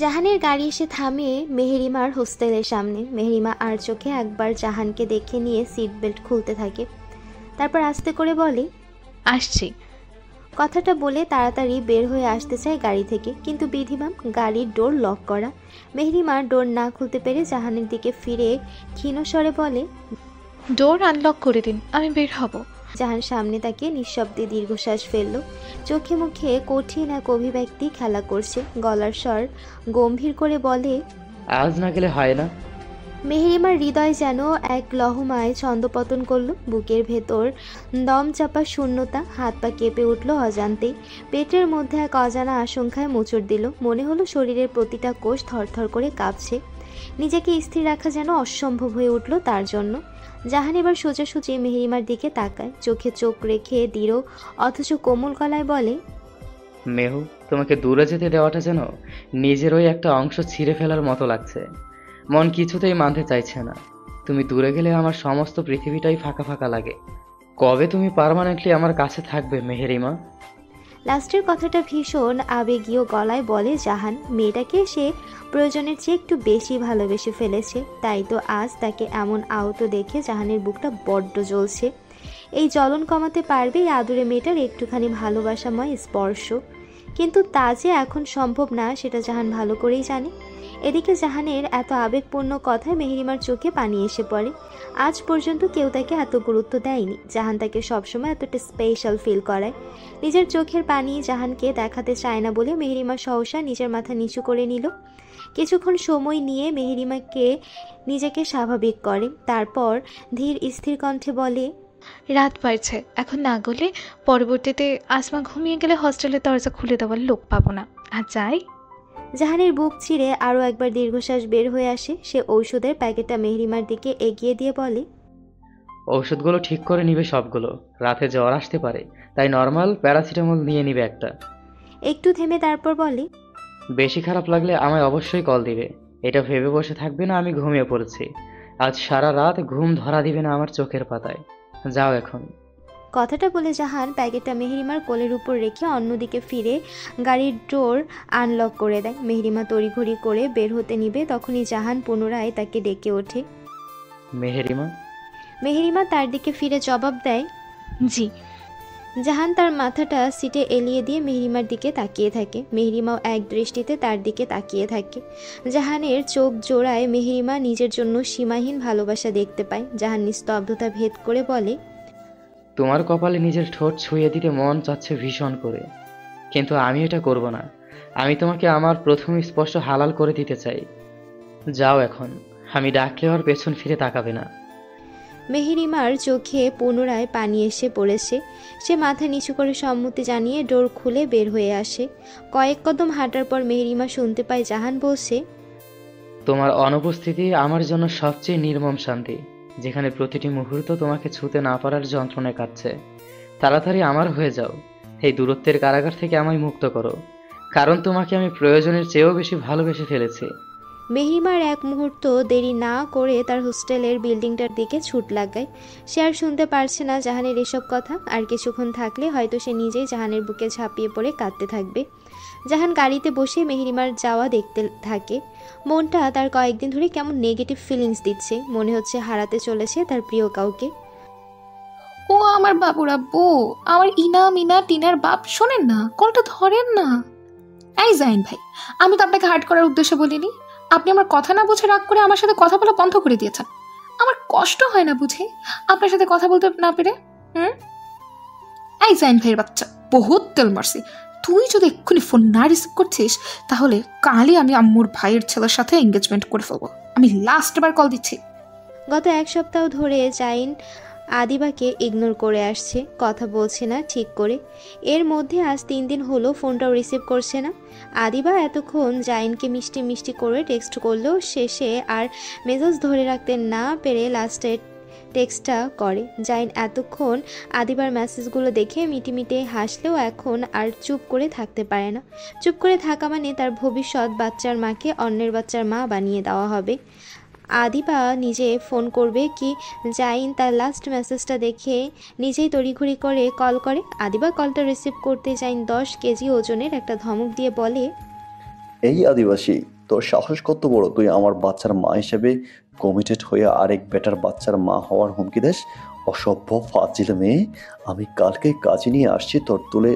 জাহানের গাড়ি এসে থামে মেহেরিমার হোস্টেলের সামনে। মেহেরিমা আর চোখে একবার জাহানকে দেখে নিয়ে সিট বেল্ট খুলতে থাকে। তারপর আস্তে করে বলে, আসছি। কথাটা বলে তাড়াতাড়ি বের হয়ে আসতে চায় গাড়ি থেকে, কিন্তু বিধিমাম গাড়ির ডোর লক করা। মেহরিমা ডোর না খুলতে পেরে জাহানের দিকে ফিরে ক্ষীণ স্বরে বলে, ডোর আনলক করে দিন, আমি বের হব। জাহান সামনে তাকে নিঃশব্দে দীর্ঘশ্বাস ফেলল। চোখে মুখে কঠিন এক অভিব্যক্তি খেলা করছে। গলার স্বর গম্ভীর করে বলে, আজ না গেলে হয় না। মেহরিমার হৃদয় যেন এক লহমায় ছন্দপতন করলো। বুকের ভেতর দম চাপা শূন্যতা, হাত পা কেঁপে উঠল অজান্তেই। পেটের মধ্যে এক অজানা আশঙ্কায় মোচড় দিল। মনে হলো শরীরের প্রতিটা কোষ থরথর করে কাঁপছে। নিজেকে স্থির রাখা যেন অসম্ভব হয়ে উঠল তার জন্য। জাহান এবার সোজাসুজি মেহরিমার দিকে তাকায়, চোখে চোখ রেখে দৃঢ় অথচ কোমল গলায় বলে, মেহু, তোমাকে দূরে যেতে দেওয়াটা যেন নিজেরই একটা অংশ ছিঁড়ে ফেলার মতো লাগছে। মন কিছুতেই মানতে চাইছে না। তুমি দূরে গেলে আমার সমস্ত পৃথিবীটাই ফাঁকা ফাঁকা লাগে। কবে তুমি পার্মানেন্টলি আমার কাছে থাকবে মেহেরিমা? লাস্টের কথাটা ভীষণ আবেগীয় গলায় বলে জাহান। মেয়েটাকে সে প্রয়োজনের চেয়ে একটু বেশি ভালোবেসে ফেলেছে, তাই তো আজ তাকে এমন আহত দেখে জাহানের বুকটা বড্ড জ্বলছে। এই জ্বলন কমাতে পারবে এই আদুরে মেয়েটার একটুখানি ভালোবাসাময় স্পর্শ, কিন্তু তা যে এখন সম্ভব না সেটা জাহান ভালো করেই জানে। এদিকে জাহানের এত আবেগপূর্ণ কথায় মেহরিমার চোখে পানি এসে পড়ে। আজ পর্যন্ত কেউ তাকে এত গুরুত্ব দেয়নি। জাহান তাকে সবসময় এতটা স্পেশাল ফিল করায়। নিজের চোখের পানি জাহানকে দেখাতে চায় না বলে মেহরিমা সহসা নিজের মাথা নিচু করে নিল। কিছুক্ষণ সময় নিয়ে মেহরিমাকে নিজেকে স্বাভাবিক করে, তারপর ধীর স্থির কণ্ঠে বলে, রাত বাড়ছে, এখন না গেলে পরবর্তীতে আসমা ঘুমিয়ে গেলে হস্টেলের দরজা খুলে দেওয়ার লোক পাবো না। আর যাই। জাহানের বুক চিরে আরও একবার দীর্ঘশ্বাস বের হয়ে আসে। সে ঔষধের প্যাকেটটা মেহরিমার দিকে এগিয়ে দিয়ে বলে, ঔষধগুলো ঠিক করে নিবে সবগুলো। রাতে জ্বর আসতে পারে, তাই নর্মাল প্যারাসিটামল নিয়ে নিবে একটা। একটু থেমে তারপর বলে, বেশি খারাপ লাগলে আমায় অবশ্যই কল দিবে। এটা ভেবে বসে থাকবে না আমি ঘুমিয়ে পড়েছি। আজ সারা রাত ঘুম ধরা দিবে না আমার চোখের পাতায়। যাও এখন। কথাটা বলে জাহান প্যাকেটটা মেহরিমার কোলের উপর রেখে অন্যদিকে ফিরে গাড়ির ডোর আনলক করে দেয়। মেহরিমা তড়িঘড়ি করে বের হতে নিবে, তখনই জাহান পুনরায় তাকে ডেকে ওঠে। মেহেরিমা। মেহরিমা তার দিকে ফিরে জবাব দেয়, জি। জাহান তার মাথাটা সিটে এলিয়ে দিয়ে মেহরিমার দিকে তাকিয়ে থাকে। মেহরিমাও এক দৃষ্টিতে তার দিকে তাকিয়ে থাকে। জাহানের চোখ জোড়ায় মেহরিমা নিজের জন্য সীমাহীন ভালোবাসা দেখতে পায়। জাহান নিস্তব্ধতা ভেদ করে বলে, তোমার কপালে নিজের ঠোঁট ছুঁয়ে দিতে মন চাচ্ছে ভীষণ করে, কিন্তু আমি এটা করব না। আমি তোমাকে আমার প্রথম স্পর্শ হালাল করে দিতে চাই। যাও এখন। আমি ডাকলে আর পেছন ফিরে তাকাবে না। মেহরিমার চোখে পুনরায় পানি এসে পড়েছে। সে মাথা নিচু করে সম্মতি জানিয়ে ডোর খুলে বের হয়ে আসে। কয়েক কদম হাঁটার পর মেহরিমা শুনতে পায় জাহান বলছে, তোমার অনুপস্থিতি আমার জন্য সবচেয়ে নির্মম শান্তি, যেখানে প্রতিটি মুহূর্ত তোমাকে ছুঁতে না পারার যন্ত্রণায় কাটছে। তাড়াতাড়ি আমার হয়ে যাও। এই দূরত্বের কারাগার থেকে আমায় মুক্ত করো, কারণ তোমাকে আমি প্রয়োজনের চেয়েও বেশি ভালোবেসে ফেলেছি। মেহরিমার এক মুহূর্ত দেরি না করে তার হোস্টেলের বিল্ডিংটার দিকে ছুট লাগায়। সে আর শুনতে পারছে না জাহানের এসব কথা। আর কিছুক্ষণ থাকলে হয়তো সে নিজেই জাহানের বুকে ঝাঁপিয়ে পড়ে কাঁদতে থাকবে। জাহান গাড়িতে বসে মেহরিমার যাওয়া দেখতে থাকে। মনটা তার কয়েকদিন ধরে কেমন নেগেটিভ ফিলিংস দিচ্ছে। মনে হচ্ছে হারাতে চলেছে তার প্রিয় কাউকে। ও আমার বাবুরা বউ, আমার ইনা মিনা টিনার বাপ, শোনেন না, কলটা ধরেন না। এই জাইন ভাই, আমি তো আপনাকে হার্ট করার উদ্দেশ্যে বলিনি। আপনি আমার কথা না বুঝে রাগ করে আমার সাথে কথা বলা বন্ধ করে দিয়েছেন। আমার কষ্ট হয় না বুঝে আপনার সাথে কথা বলতে না পেরে? এই জাইন ভাইয়ের বাচ্চা, বহুত তেল মারছি। তুই যদি এক্ষুনি ফোন না রিসিভ করছিস তাহলে কালই আমি আম্মুর ভাইয়ের ছেলের সাথে এঙ্গেজমেন্ট করে ফেলবো। আমি লাস্ট বার কল দিচ্ছি। গত এক সপ্তাহ ধরে জাইন আদিবাকে ইগনোর করে আসছে, কথা বলছে না ঠিক করে। এর মধ্যে আজ 3 দিন হলো ফোনটাও রিসিভ করছে না। আদিবা এতক্ষণ জাইনকে মিষ্টি মিষ্টি করে টেক্সট করলেও শেষে আর মেজাজ ধরে রাখতে না পেরে লাস্টে টেক্সটটা করে। জাইন এতক্ষণ আদিবার মেসেজগুলো দেখে মিটিমিটে হাসলেও এখন আর চুপ করে থাকতে পারে না। চুপ করে থাকা মানে তার ভবিষ্যৎ বাচ্চার মাকে অন্যের বাচ্চার মা বানিয়ে দেওয়া হবে। আদিবা নিজে ফোন করবে কি জাইন তার লাস্ট মেসেজটা দেখে নিজেই তড়িঘড়ি করে কল করে। আদিবা কলটা রিসিভ করতে জাইন 10 কেজি ওজনের একটা ধমক দিয়ে বলে, এই আদিবাসী, তোর সাহস কত বড়, তুই আমার বাচ্চার মা হিসেবে কমিটেড হয়ে আরেক বেটার বাচ্চার মা হওয়ার হুমকি দেস? অসভ্য ফাজিল মেয়ে, আমি কালকে কাজে নিয়ে আসছি তোর তুলে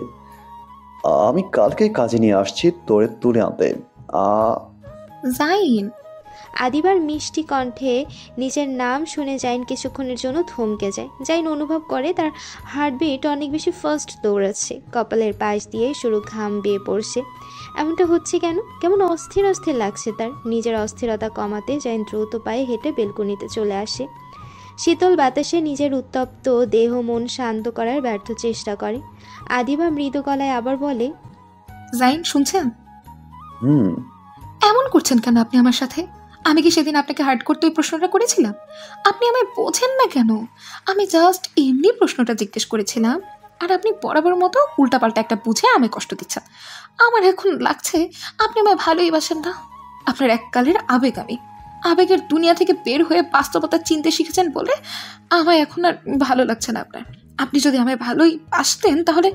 আমি কালকে কাজে নিয়ে আসছি তোরে তুলে আনতে। আ জাইন। আদিবার মিষ্টি কণ্ঠে নিজের নাম শুনে জাইন কিছুক্ষণের জন্য থমকে যায়। জাইন অনুভব করে তার হার্টবিট অনেক বেশি ফাস্ট দৌড়াচ্ছে, কপালের পাশ দিয়ে শুরু ঘাম বেয়ে পড়ছে। এমনটা হচ্ছে কেন? কেমন অস্থির অস্থির লাগছে তার। নিজের অস্থিরতা কমাতে জাইন দ্রুত পায়ে হেঁটে বেলকনিতে চলে আসে। শীতল বাতাসে নিজের উত্তপ্ত দেহ মন শান্ত করার ব্যর্থ চেষ্টা করে। আদিবা মৃদু গলায় আবার বলে, জাইন শুনছেন? হুম। এমন করছেন কেন আপনি আমার সাথে? আমি কি সেদিন আপনাকে হার্ট করতে ওই প্রশ্নটা করেছিলাম? আপনি আমায় বোঝেন না কেন? আমি জাস্ট এমনি প্রশ্নটা জিজ্ঞেস করেছিলাম, আর আপনি বরাবর মতো উল্টাপাল্টা একটা বুঝে আমায় কষ্ট দিচ্ছেন। আমার এখন লাগছে আপনি আমায় ভালোই বাসেন না। আপনার এককালের আবেগ, আমি আবেগের দুনিয়া থেকে বের হয়ে বাস্তবতা চিনতে শিখেছেন বলে আমায় এখন আর ভালো লাগছে না আপনার। আপনি যদি আমায় ভালোই বাসতেন তাহলে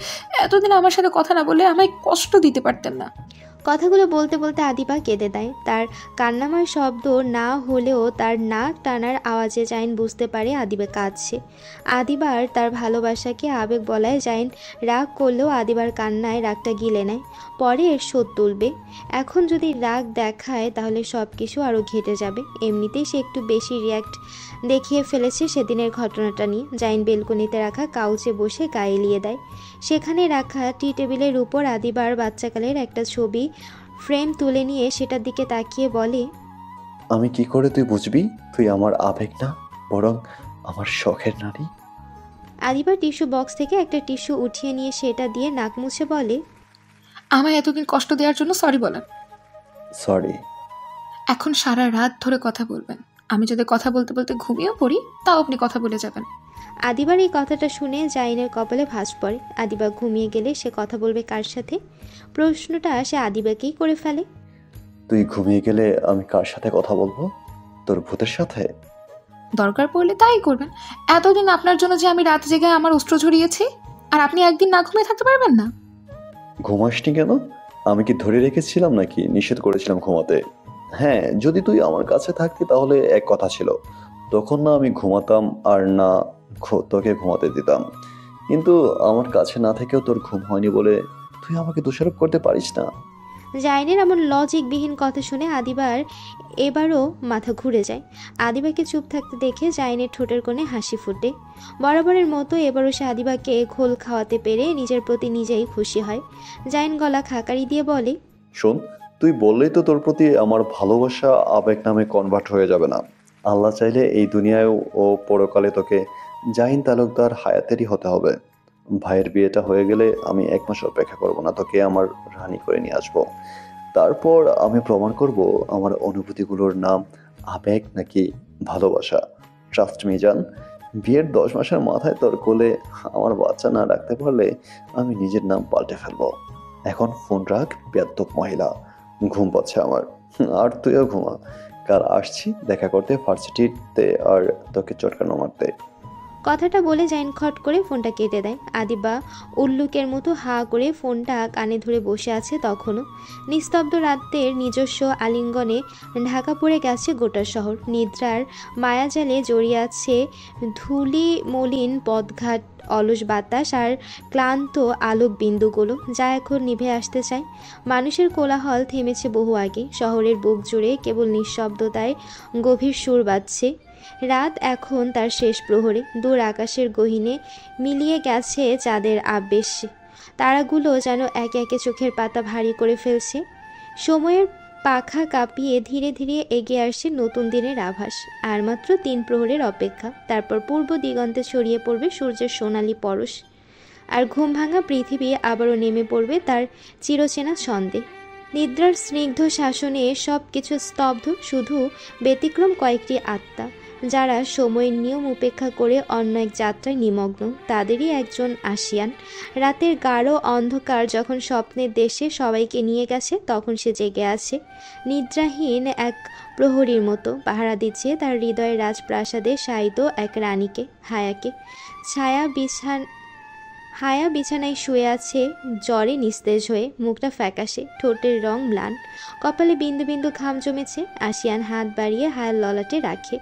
এতদিন আমার সাথে কথা না বলে আমায় কষ্ট দিতে পারতেন না। কথাগুলো বলতে বলতে আদিবা কেঁদে দেয়। তার কান্নাময় শব্দ না হলেও তার নাক টানার আওয়াজে জাইন বুঝতে পারে আদিবা কাঁদছে। আদিবার তার ভালোবাসাকে আবেগ বলায় জাইন রাগ করলেও আদিবার কান্নায় রাগটা গিলে নেয়। পরে এর শোধ তুলবে। এখন যদি রাগ দেখায় তাহলে সব কিছু আরও ঘেটে যাবে। এমনিতেই সে একটু বেশি রিয়্যাক্ট দেখিয়ে ফেলেছে সেদিনের ঘটনাটা নিয়ে। জাইন বেলকনিতে রাখা কাউচে বসে গায়ে এলিয়ে দেয়। সেখানে রাখা টি টেবিলের উপর আদিবার বাচ্চাকালের একটা ছবি ফ্রেম তুলে নিয়ে সেটার দিকে তাকিয়ে বলে, আমি কি করে তুই বুঝবি তুই আমার আবেগ না, বরং আমার শখের নারী? আদিবার টিস্যু বক্স থেকে একটা টিস্যু উঠিয়ে নিয়ে সেটা দিয়ে নাক মুছে বলে, আমায় এতদিন কষ্ট দেওয়ার জন্য সরি বলেন। সরি। এখন সারা রাত ধরে কথা বলবেন। আমি যদি কথা বলতে বলতে ঘুমিয়েও পড়ি তাও আপনি কথা বলে যাবেন। আদিবার এই কথাটা শুনে জাইনের কপালে ভাঁজ পড়ে। আদিবা ঘুমিয়ে গেলে সে কথা বলবে কার সাথে? প্রশ্নটা সে আদিবাকেই করে ফেলে। তুই ঘুমিয়ে গেলে আমি কার সাথে কথা বলবো? তোর ভূতের সাথে? দরকার পড়লে তাই করবেন। এতদিন আপনার জন্য যে আমি রাত জেগে আমার অস্ত্র ঝরিয়েছি, আর আপনি একদিন না ঘুমিয়ে থাকতে পারবেন না? ঘুমাসনি কেন? আমি কি ধরে রেখেছিলাম নাকি নিষেধ করেছিলাম ঘুমাতে? হ্যাঁ, যদি তুই আমার কাছে থাকতি তাহলে এক কথা ছিল, তখন না আমি ঘুমাতাম আর না তোকে ঘুমাতে দিতাম। কিন্তু আমার কাছে না থেকেও তোর ঘুম হয়নি বলে তুই আমাকে দোষারোপ করতে পারিস না। জাইনের এমন লজিকবিহীন কথা শুনে আদিবার এবারও মাথা ঘুরে যায়। আদিবাকে চুপ থাকতে দেখে জাইনের ঠোঁটের কোণে হাসি ফুটে। বরাবরের মতো এবারও সে আদিবাকে ঘোল খাওয়াতে পেরে নিজের প্রতি নিজেই খুশি হয়। জাইন গলা খাকারি দিয়ে বলে, শোন, তুই বললেই তো তোর প্রতি আমার ভালোবাসা আবেগ নামে কনভার্ট হয়ে যাবে না। আল্লাহ চাইলে এই দুনিয়ায়ও ও পরকালে তোকে জাহিন তালুকদার হায়াতেরই হতে হবে। ভাইয়ের বিয়েটা হয়ে গেলে আমি 1 মাস অপেক্ষা করব না, তোকে আমার রানী করে নিয়ে আসবো। তারপর আমি প্রমাণ করব আমার অনুভূতিগুলোর নাম আবেগ নাকি ভালোবাসা। ট্রাস্ট মি জান, বিয়ের 10 মাসের মাথায় তোর কোলে আমার বাচ্চা না রাখতে পারলে আমি নিজের নাম পাল্টে ফেলবো। এখন ফোন রাখ বেয়াদ্দপ মহিলা, ঘুম পাচ্ছে আমার। আর তুইও ঘুমা, কাল আসছি দেখা করতে ভার্সিটিতে আর তোকে চটকানো মারতে। কথাটা বলে জাইন খট করে ফোনটা কেটে দেয়। আদিবা উল্লুকের মতো হা করে ফোনটা কানে ধরে বসে আছে তখনও। নিস্তব্ধ রাতের নিজস্ব আলিঙ্গনে ঢাকা পড়ে গেছে গোটা শহর। নিদ্রার মায়াজালে জড়িয়ে আছে ধূলি মলিন পথঘাট, অলস বাতাস আর ক্লান্ত আলোক বিন্দুগুলো, যা এখন নিভে আসতে চায়। মানুষের কোলাহল থেমেছে বহু আগে। শহরের বুক জুড়ে কেবল নিঃশব্দতায় গভীর সুর বাজছে। রাত এখন তার শেষ প্রহরে। দূর আকাশের গহীনে মিলিয়ে গেছে চাঁদের আবেশ। তারাগুলো যেন একে একে চোখের পাতা ভারী করে ফেলছে। সময়ের পাখা কাঁপিয়ে ধীরে ধীরে এগিয়ে আসছে নতুন দিনের আভাস। আর মাত্র 3 প্রহরের অপেক্ষা। তারপর পূর্ব দিগন্তে ছড়িয়ে পড়বে সূর্যের সোনালি পরশ, আর ঘুম ভাঙা পৃথিবী আবারও নেমে পড়বে তার চিরচেনা ছন্দে। নিদ্রার স্নিগ্ধ শাসনে সব কিছু স্তব্ধ, শুধু ব্যতিক্রম কয়েকটি আত্মা, যারা সময়ের নিয়ম উপেক্ষা করে অন্য এক যাত্রায় নিমগ্ন। তাদেরই একজন আশিয়ান। রাতের গাঢ় অন্ধকার যখন স্বপ্নের দেশে সবাইকে নিয়ে গেছে, তখন সে জেগে আছে নিদ্রাহীন এক প্রহরীর মতো, পাহারা দিচ্ছে তার হৃদয়ের রাজপ্রাসাদে শায়িত এক রানীকে, হায়াকে। ছায়া হায়া বিছানায় শুয়ে আছে, জ্বরে নিস্তেজ হয়ে, মুখটা ফ্যাকাশে, ঠোঁটের রং ম্লান, কপালে বিন্দু বিন্দু ঘাম জমেছে। আশিয়ান হাত বাড়িয়ে হায়ার ললাটে রাখে।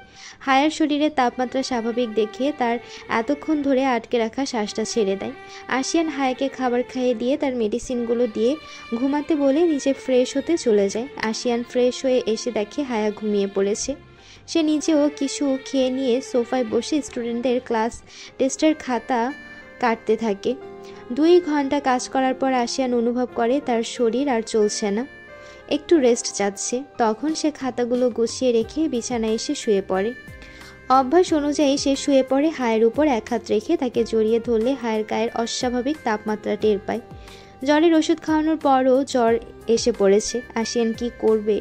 হায়ার শরীরের তাপমাত্রা স্বাভাবিক দেখে তার এতক্ষণ ধরে আটকে রাখা শ্বাসটা ছেড়ে দেয়। আশিয়ান হায়াকে খাবার খাইয়ে দিয়ে তার মেডিসিনগুলো দিয়ে ঘুমাতে বলে নিজে ফ্রেশ হতে চলে যায়। আশিয়ান ফ্রেশ হয়ে এসে দেখে হায়া ঘুমিয়ে পড়েছে। সে নিজেও কিছু খেয়ে নিয়ে সোফায় বসে স্টুডেন্টদের ক্লাস টেস্টের খাতা কাটতে থাকে। 2 ঘন্টা কাজ করার পর আশিয়ান অনুভব করে তার শরীর আর চলছে না, একটু রেস্ট চাচ্ছে। তখন সে খাতাগুলো গুছিয়ে রেখে বিছানায় এসে শুয়ে পড়ে। অভ্যাস অনুযায়ী সে শুয়ে পড়ে হায়ের উপর এক হাত রেখে। তাকে জড়িয়ে ধরলে হায়ের গায়ের অস্বাভাবিক তাপমাত্রা টের পায়। জ্বরের ওষুধ খাওয়ানোর পরও জ্বর এসে পড়েছে। আশিয়ান কি করবে?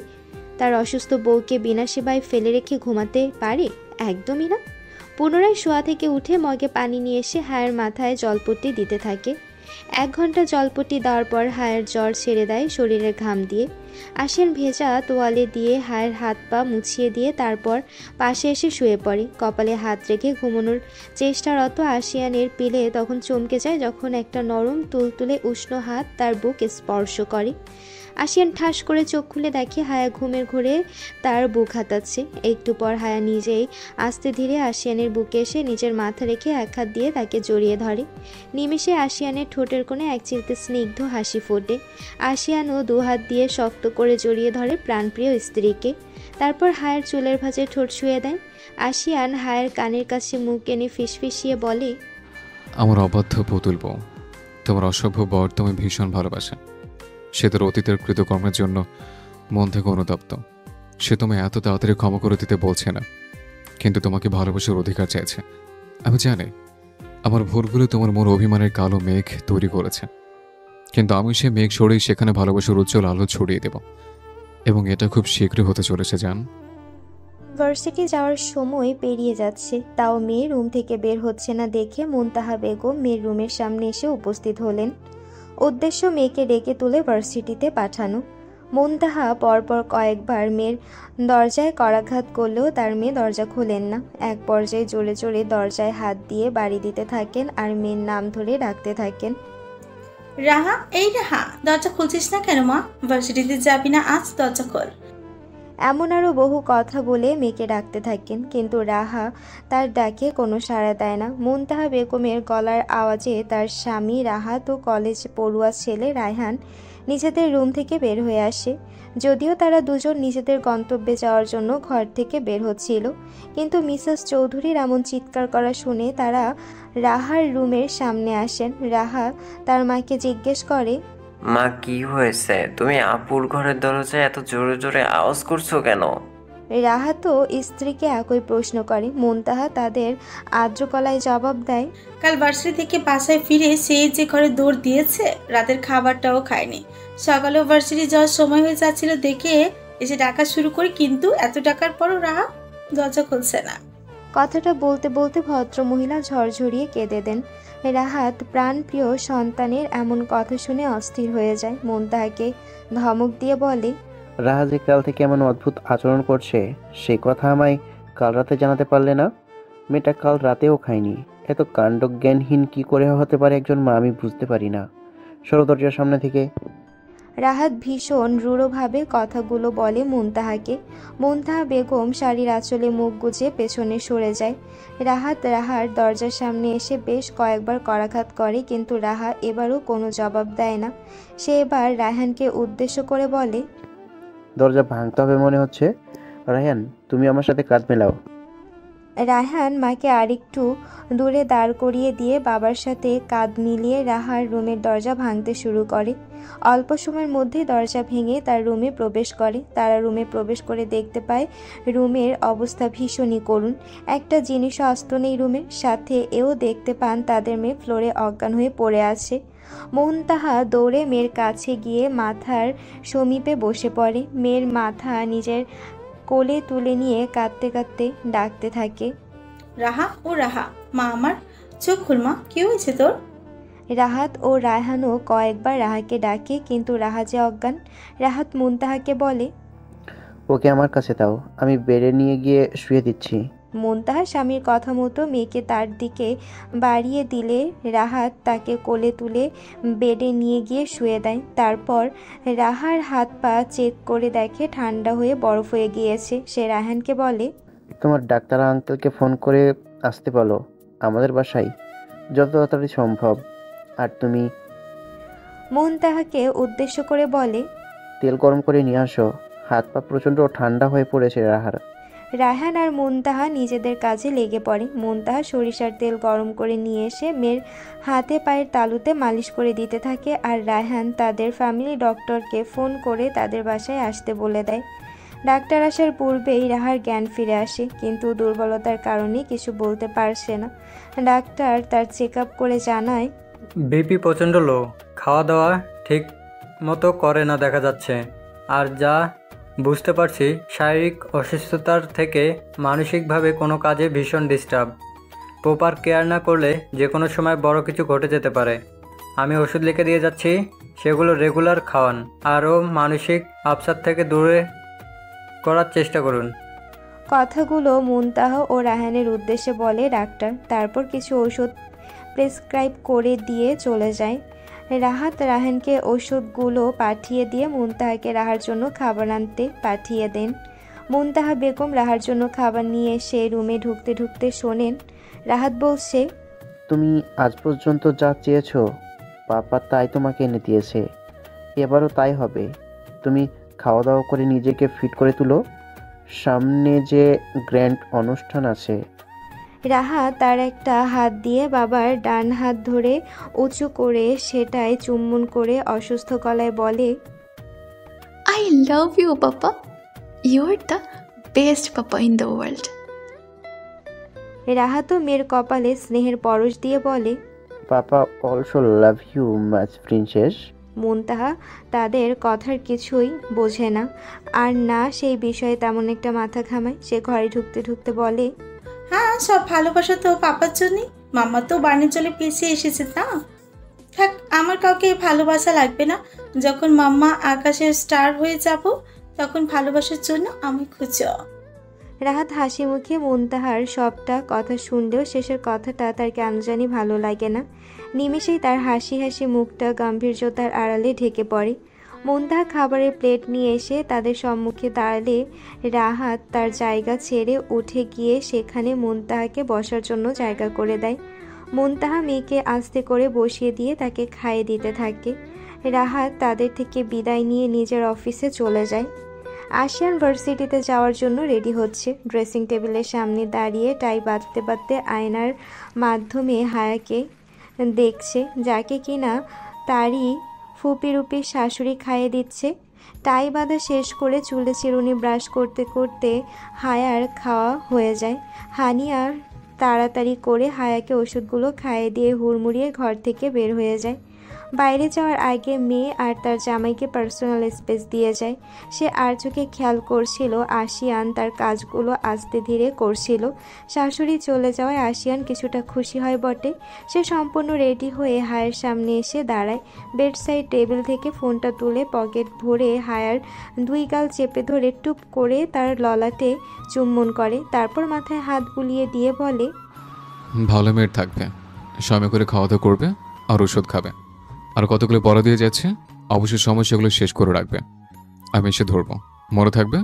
তার অসুস্থ বউকে বিনা সেবায় ফেলে রেখে ঘুমাতে পারে? একদমই না। পুনরায় শোয়া থেকে উঠে মগে পানি নিয়ে এসে হায়ের মাথায় জলপট্টি দিতে থাকে। 1 ঘন্টা জলপট্টি দেওয়ার পর হায়ের জ্বর ছেড়ে দেয় শরীরের ঘাম দিয়ে। আশিয়ান ভেজা তোয়ালে দিয়ে হায়ের হাত পা মুছিয়ে দিয়ে তারপর পাশে এসে শুয়ে পড়ে। কপালে হাত রেখে ঘুমানোর চেষ্টারত আশিয়ানের পিলে তখন চমকে যায় যখন একটা নরম তুলতুলে উষ্ণ হাত তার বুক স্পর্শ করে। আশিয়ান ঠাস করে চোখ খুলে দেখে হায়া ঘুমের ঘোরে তার বুক হাতাচ্ছে। একটু পর হায়া নিজেই আস্তে ধীরে আশিয়ানের বুকে এসে নিজের মাথা রেখে এক হাত দিয়ে তাকে জড়িয়ে ধরে। নিমেষে আশিয়ানের ঠোঁটের কোণে এক চিলতে স্নিগ্ধ হাসি ফোটে। আশিয়ানও 2 হাত দিয়ে শক্ত করে জড়িয়ে ধরে প্রাণপ্রিয় স্ত্রীকে। তারপর হায়ের চুলের ভাঁজে ঠোঁট ছুঁয়ে দেয়। আশিয়ান হায়ের কানের কাছে মুখ এনে ফিসফিসিয়ে বলে, আমার অবাধ্য পুতুল বউ, তোমার অসভ্য বর তুমি ভীষণ ভালোবাসে। সে তার অতীতের কৃতকর্মের জন্য মন থেকে অনুতপ্ত। সে তোমায় এত তাড়াতাড়ি ক্ষমা করে দিতে বলছে না, কিন্তু তোমাকে ভালোবাসার অধিকার চাইছে। আমি জানি আমার ভুলগুলো তোমার মন অভিমানের কালো মেঘ তৈরি করেছে, কিন্তু আমি সে মেঘ সরিয়ে সেখানে ভালোবাসার উজ্জ্বল আলো ছড়িয়ে দেব, এবং এটা খুব শীঘ্রই হতে চলেছে। জান, ভার্সিটি যাওয়ার সময় পেরিয়ে যাচ্ছে, তাও মেয়ে রুম থেকে বের হচ্ছে না দেখে মুনতাহা বেগম মেয়ের রুমের সামনে এসে উপস্থিত হলেন। উদ্দেশ্য মেয়েকে ডেকে তুলে ভার্সিটিতে পাঠানো। মুনতাহা পরপর কয়েকবার মেয়ের দরজায় করাঘাত করলেও তার মেয়ে দরজা খোলেন না। এক পর্যায়ে জোরে জোরে দরজায় হাত দিয়ে বাড়ি দিতে থাকেন আর মেয়ের নাম ধরে ডাকতে থাকেন, রাহা, এই রাহা, দরজা খুলছিস না কেন মা? ভার্সিটিতে যাবি না আজ? দরজা খোল। এমন আরও বহু কথা বলে মেয়েকে ডাকতে থাকেন, কিন্তু রাহা তার ডাকে কোনো সাড়া দেয় না। মুনতাহা বেগমের গলার আওয়াজে তার স্বামী রাহাত ও কলেজ পড়ুয়া ছেলে রায়হান নিজেদের রুম থেকে বের হয়ে আসে। যদিও তারা দুজন নিজেদের গন্তব্যে যাওয়ার জন্য ঘর থেকে বের হচ্ছিল, কিন্তু মিসেস চৌধুরীর এমন চিৎকার করা শুনে তারা রাহার রুমের সামনে আসেন। রাহা তার মাকে জিজ্ঞেস করে, মা, কি হয়েছে? তুমি আপুর ঘরের দরজায় এত জোরে জোরে আওয়াজ করছো কেন? রাহা তো স্ত্রীকে একই প্রশ্ন করে। মুনতাহা তাদের আর্দ্র গলায় জবাব দেয়, কাল ভার্সিটি থেকে বাসায় ফিরে সে যে ঘরে দৌড় দিয়েছে, রাতের খাবারটাও খায়নি। সকালেও ভার্সিটি যাওয়ার সময় হয়ে যাচ্ছিল দেখে এসে ডাকা শুরু করি, কিন্তু এত ডাকার পরও রাহা দরজা খুলছে না। কথাটা বলতে বলতে ভদ্রমহিলা ঝরঝরিয়ে কেঁদে দেন। রাহাত প্রাণপ্রিয় সন্তানের এমন কথা শুনে অস্থির হয়ে যায়। মুনতাহাকে ধমক দিয়ে বলে, রাহা যে কাল থেকে এমন অদ্ভুত আচরণ করছে সেই কথা আমায় কাল রাতে জানাতে পারলে না? মেয়েটা কাল রাতেও খায়নি। এত কাণ্ডজ্ঞানহীন কি করে হতে পারে একজন মা, আমি বুঝতে পারি না। সরো দরজার সামনে থেকে। রাহাত ভীষণ রূঢ়ভাবে কথাগুলো বলে মুনতাহাকে। মুনতাহা বেগম শাড়ির আঁচলে মুখ গুজে পেছনে সরে যায়। রাহাত রাহার দরজার সামনে এসে বেশ কয়েকবার করাঘাত করে, কিন্তু রাহা এবারও কোনো জবাব দেয় না। সে এবার রায়হানকে উদ্দেশ্য করে বলে, দরজা ভাঙতে হবে মনে হচ্ছে। রায়হান, তুমি আমার সাথে কাঁধ মেলাও। রায়হান মাকে আরেকটু দূরে দাঁড় করিয়ে দিয়ে বাবার সাথে কাঁধ মিলিয়ে রাহার রুমের দরজা ভাঙতে শুরু করে। অল্প সময়ের মধ্যেই দরজা ভেঙে তার রুমে প্রবেশ করে। তারা রুমে প্রবেশ করে দেখতে পায় রুমের অবস্থা ভীষণই করুণ। একটা জিনিসও আস্ত নেই রুমের। সাথে এও দেখতে পান তাদের মেয়ে ফ্লোরে অজ্ঞান হয়ে পড়ে আছে। মুনতাহা দৌড়ে মেয়ের কাছে গিয়ে মাথার সমীপে বসে পড়ে। মেয়ের মাথা নিজের কোলে তুলে নিয়ে কাঁদতে কাঁদতে ডাকতে থাকে, রাহা, ও রাহা, মা আমার, চোখ খুল মা, কি হয়েছে তোর? রাহাত ও রায়হানও কয়েকবার রাহাকে ডাকে, কিন্তু রাহা যে অজ্ঞান। রাহাত মুনতাহাকে বলে, ওকে আমার কাছে দাও, আমি বেডে নিয়ে গিয়ে শুয়ে দিচ্ছি। মুনতাহা স্বামীর কথা মতো মেয়েকে তার দিকে বাড়িয়ে দিলে রাহাত তাকে কোলে তুলে বেডে নিয়ে গিয়ে শুয়ে দেয়। তারপর রাহার হাত পা চেক করে দেখে ঠান্ডা হয়ে বরফ হয়ে গিয়েছে। সে রায়হানকে বলে, তোমার ডাক্তার আঙ্কেলকে ফোন করে আসতে বলো আমাদের বাসায় যত তাড়াতাড়ি সম্ভব। আর তুমি মুনতাহাকে উদ্দেশ্য করে বলে, তেল গরম করে নিয়ে আসো, হাত পা প্রচণ্ড ঠান্ডা হয়ে পড়েছে রাহার। রায়হান আর মুনতাহা নিজেদের কাজে লেগে পড়ে। মুনতাহা সরিষার তেল গরম করে নিয়ে এসে মেয়ের হাতে পায়ের তালুতে মালিশ করে দিতে থাকে। আর রায়হান তাদের ফ্যামিলি ডক্টরকে ফোন করে তাদের বাসায় আসতে বলে দেয়। ডাক্তার আসার পূর্বেই রাহার জ্ঞান ফিরে আসে, কিন্তু দুর্বলতার কারণে কিছু বলতে পারছে না। ডাক্তার তার চেক আপ করে জানায়, বিপি প্রচণ্ড লো, খাওয়া দাওয়া ঠিক মতো করে না দেখা যাচ্ছে। আর যা বুঝতে পারছি শারীরিক অসুস্থতার থেকে মানসিকভাবে কোনো কাজে ভীষণ ডিস্টার্ব। প্রপার কেয়ার না করলে যে কোনো সময় বড় কিছু ঘটে যেতে পারে। আমি ওষুধ লিখে দিয়ে যাচ্ছি, সেগুলো রেগুলার খাওয়ান। আরও মানসিক আপসাদ থেকে দূরে করার চেষ্টা করুন। কথাগুলো মুনতাহা ও রায়হানের উদ্দেশ্যে বলে ডাক্তার। তারপর কিছু ওষুধ প্রেসক্রাইব করে দিয়ে চলে যায়। রাহাত রায়হানকে ওষুধগুলো পাঠিয়ে দিয়ে মুনতাহাকে রাহার জন্য খাবার আনতে পাঠিয়ে দেন। মুনতাহা বেগম রাহার জন্য খাবার নিয়ে এসে রুমে ঢুকতে ঢুকতে শোনেন রাহাত বলছে, তুমি আজ পর্যন্ত যা চেয়েছো পাপা তাই তোমাকে এনে দিয়েছে, এবারও তাই হবে। তুমি খাওয়া দাওয়া করে নিজেকে ফিট করে তুলো, সামনে যে গ্র্যান্ড অনুষ্ঠান আছে। রাহাত তার একটা হাত দিয়ে বাবার ডান হাত ধরে উঁচু করে সেটাই চুম্বন করে অসুস্থ গলায় বলে, I love you, Papa. You're the best Papa in the world. রাহাতও মেয়ের কপালে স্নেহের পরশ দিয়ে বলে, papa also love you much princess. Muntaha তাদের কথার কিছুই বোঝে না, আর না সেই বিষয়ে তেমন একটা মাথা ঘামায়। সে ঘরে ঢুকতে ঢুকতে বলে, হ্যাঁ, সব ভালোবাসা তো পাপার জন্যই। মাম্মা তো বানের জলে পিছিয়ে এসেছে না। থাক, আমার কাউকে ভালোবাসা লাগবে না। যখন মাম্মা আকাশের স্টার হয়ে যাব তখন ভালোবাসার জন্য আমি খুঁজো। রাহাত হাসি মুখে মুনতাহার সবটা কথা শুনলেও শেষের কথাটা তার কেন জানি ভালো লাগে না। নিমেষেই তার হাসি হাসি মুখটা গাম্ভীর্যতার আড়ালে ঢেকে পড়ে। মুনতাহা খাবারের প্লেট নিয়ে এসে তাদের সম্মুখে দাঁড়ালে রাহাত তার জায়গা ছেড়ে উঠে গিয়ে সেখানে মুনতাহাকে বসার জন্য জায়গা করে দেয়। মুনতাহা মেয়েকে আস্তে করে বসিয়ে দিয়ে তাকে খাইয়ে দিতে থাকে। রাহাত তাদের থেকে বিদায় নিয়ে নিজের অফিসে চলে যায়। আশিয়ান ভার্সিটিতে যাওয়ার জন্য রেডি হচ্ছে। ড্রেসিং টেবিলের সামনে দাঁড়িয়ে টাই বাঁধতে বাঁধতে আয়নার মাধ্যমে হায়াকে দেখছে, যাকে কিনা তারই ফুপিরুপির শাশুড়ি খাইয়ে দিচ্ছে। টাই বাঁধা শেষ করে চুলে চিরুনি ব্রাশ করতে করতে হায়ার খাওয়া হয়ে যায়। হানিয়া তাড়াতাড়ি করে হায়াকে ওষুধগুলো খাইয়ে দিয়ে হুড়মুড়িয়ে ঘর থেকে বের হয়ে যায়। বাইরে যাওয়ার আগে মেয়ে আর তার জামাইকে পার্সোনাল স্পেস দিয়ে যায়। সে আর চোখে খেয়াল করছিল আশিয়ান তার কাজগুলো আস্তে ধীরে করছিল। শাশুড়ি চলে যাওয়ায় আশিয়ান কিছুটা খুশি হয় বটে। সে সম্পূর্ণ রেডি হয়ে হায়ার সামনে এসে দাঁড়ায়। বেড সাইড টেবিল থেকে ফোনটা তুলে পকেট ভরে হায়ার দুই গাল চেপে ধরে টুপ করে তার ললাটে চুম্বন করে। তারপর মাথায় হাত বুলিয়ে দিয়ে বলে, ভালো মেয়ের থাকবে, সময় করে খাওয়া দাওয়া করবে আর ওষুধ খাবে। আর কতগুলো পড়া দিয়ে যাচ্ছে, অবশ্যই সময় সেগুলো শেষ করে রাখবে। আমি এসে ধরবো, মনে থাকবে।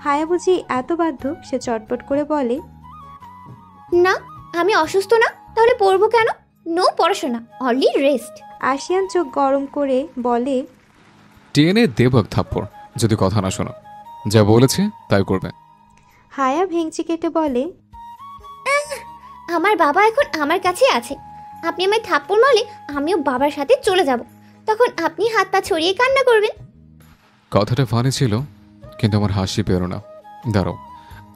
হায়া বুঝি এত বাধ্য, সে চটপট করে বলে, না আমি অসুস্থ না, তাহলে পড়বো কেন? নো পড়াশোনা, অনলি রেস্ট। আশিয়ান চোখ গরম করে বলে, টেনে দেব থাপ্পড় যদি কথা না শোনো। যা বলেছে তাই করবে। হায়া ভেঙচি কেটে বলে, আমার বাবা এখন আমার কাছে আছে। আপনি আমায় থাপ্পড় মারলে আমিও বাবার সাথে চলে যাব। তখন আপনি হাত পা ছড়িয়ে কান্না করবেন। কথাটা ফানি ছিল, কিন্তু আমার হাসি পেরো না। দাঁড়াও,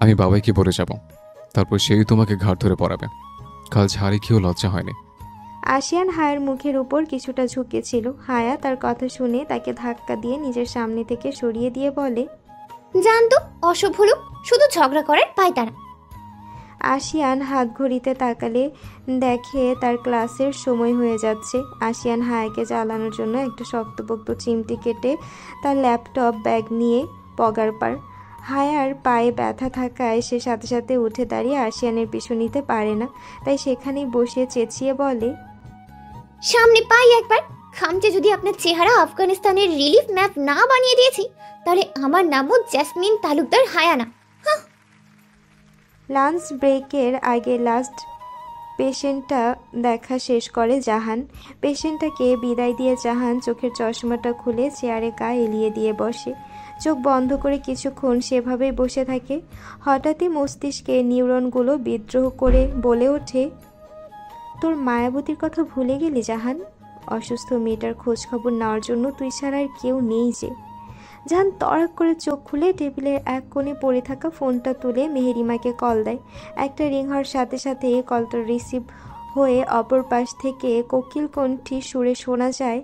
আমি বাবাইকে বলে যাব, তারপর সেই তোমাকে ঘাট ধরে পড়াবে। কাল ঝাড়ি খেয়েও লজ্জা হয়নি। আশিয়ান হায়ার মুখের উপর কিছুটা ঝুঁকেছিল। হায়া তার কথা শুনে তাকে ধাক্কা দিয়ে নিজের সামনে থেকে সরিয়ে দিয়ে বলে, জানতো অসভ্য লোক, শুধু ঝগড়া করার পায়তারা। আশিয়ান হাত ঘড়িতে তাকালে দেখে তার ক্লাসের সময় হয়ে যাচ্ছে। আশিয়ান হায়াকে জ্বালানোর জন্য একটা শক্তপোক্ত চিমটি কেটে তার ল্যাপটপ ব্যাগ নিয়ে পগার পার। হায়ার পায়ে ব্যথা থাকায় সে সাথে সাথে উঠে দাঁড়িয়ে আশিয়ানের পিছু নিতে পারে না, তাই সেখানেই বসে চেঁচিয়ে বলে, সামনে পাই একবার। খামচে যদি আপনার চেহারা আফগানিস্তানের রিলিফ ম্যাপ না বানিয়ে দিয়েছি, তাহলে আমার নামও জেসমিন তালুকদার হায়া না। লাঞ্চ ব্রেকের আগে লাস্ট পেশেন্টটা দেখা শেষ করে জাহান। পেশেন্টটাকে বিদায় দিয়ে জাহান চোখের চশমাটা খুলে চেয়ারে গা এলিয়ে দিয়ে বসে। চোখ বন্ধ করে কিছুক্ষণ সেভাবেই বসে থাকে। হঠাৎই মস্তিষ্কে নিউরনগুলো বিদ্রোহ করে বলে ওঠে, তোর মায়াবতীর কথা ভুলে গেলি জাহান? অসুস্থ মেয়েটার খোঁজ খবর নেওয়ার জন্য তুই ছাড়া আর কেউ নেই যে। জাহান তড়াক করে চোখ খুলে টেবিলের এক কোণে পড়ে থাকা ফোনটা তুলে মেহেরিমাকে কল দেয়। একটা রিং হওয়ার সাথে সাথে কলটা রিসিভ হয়ে অপর পাশ থেকে কোকিল কণ্ঠী সুরে শোনা যায়,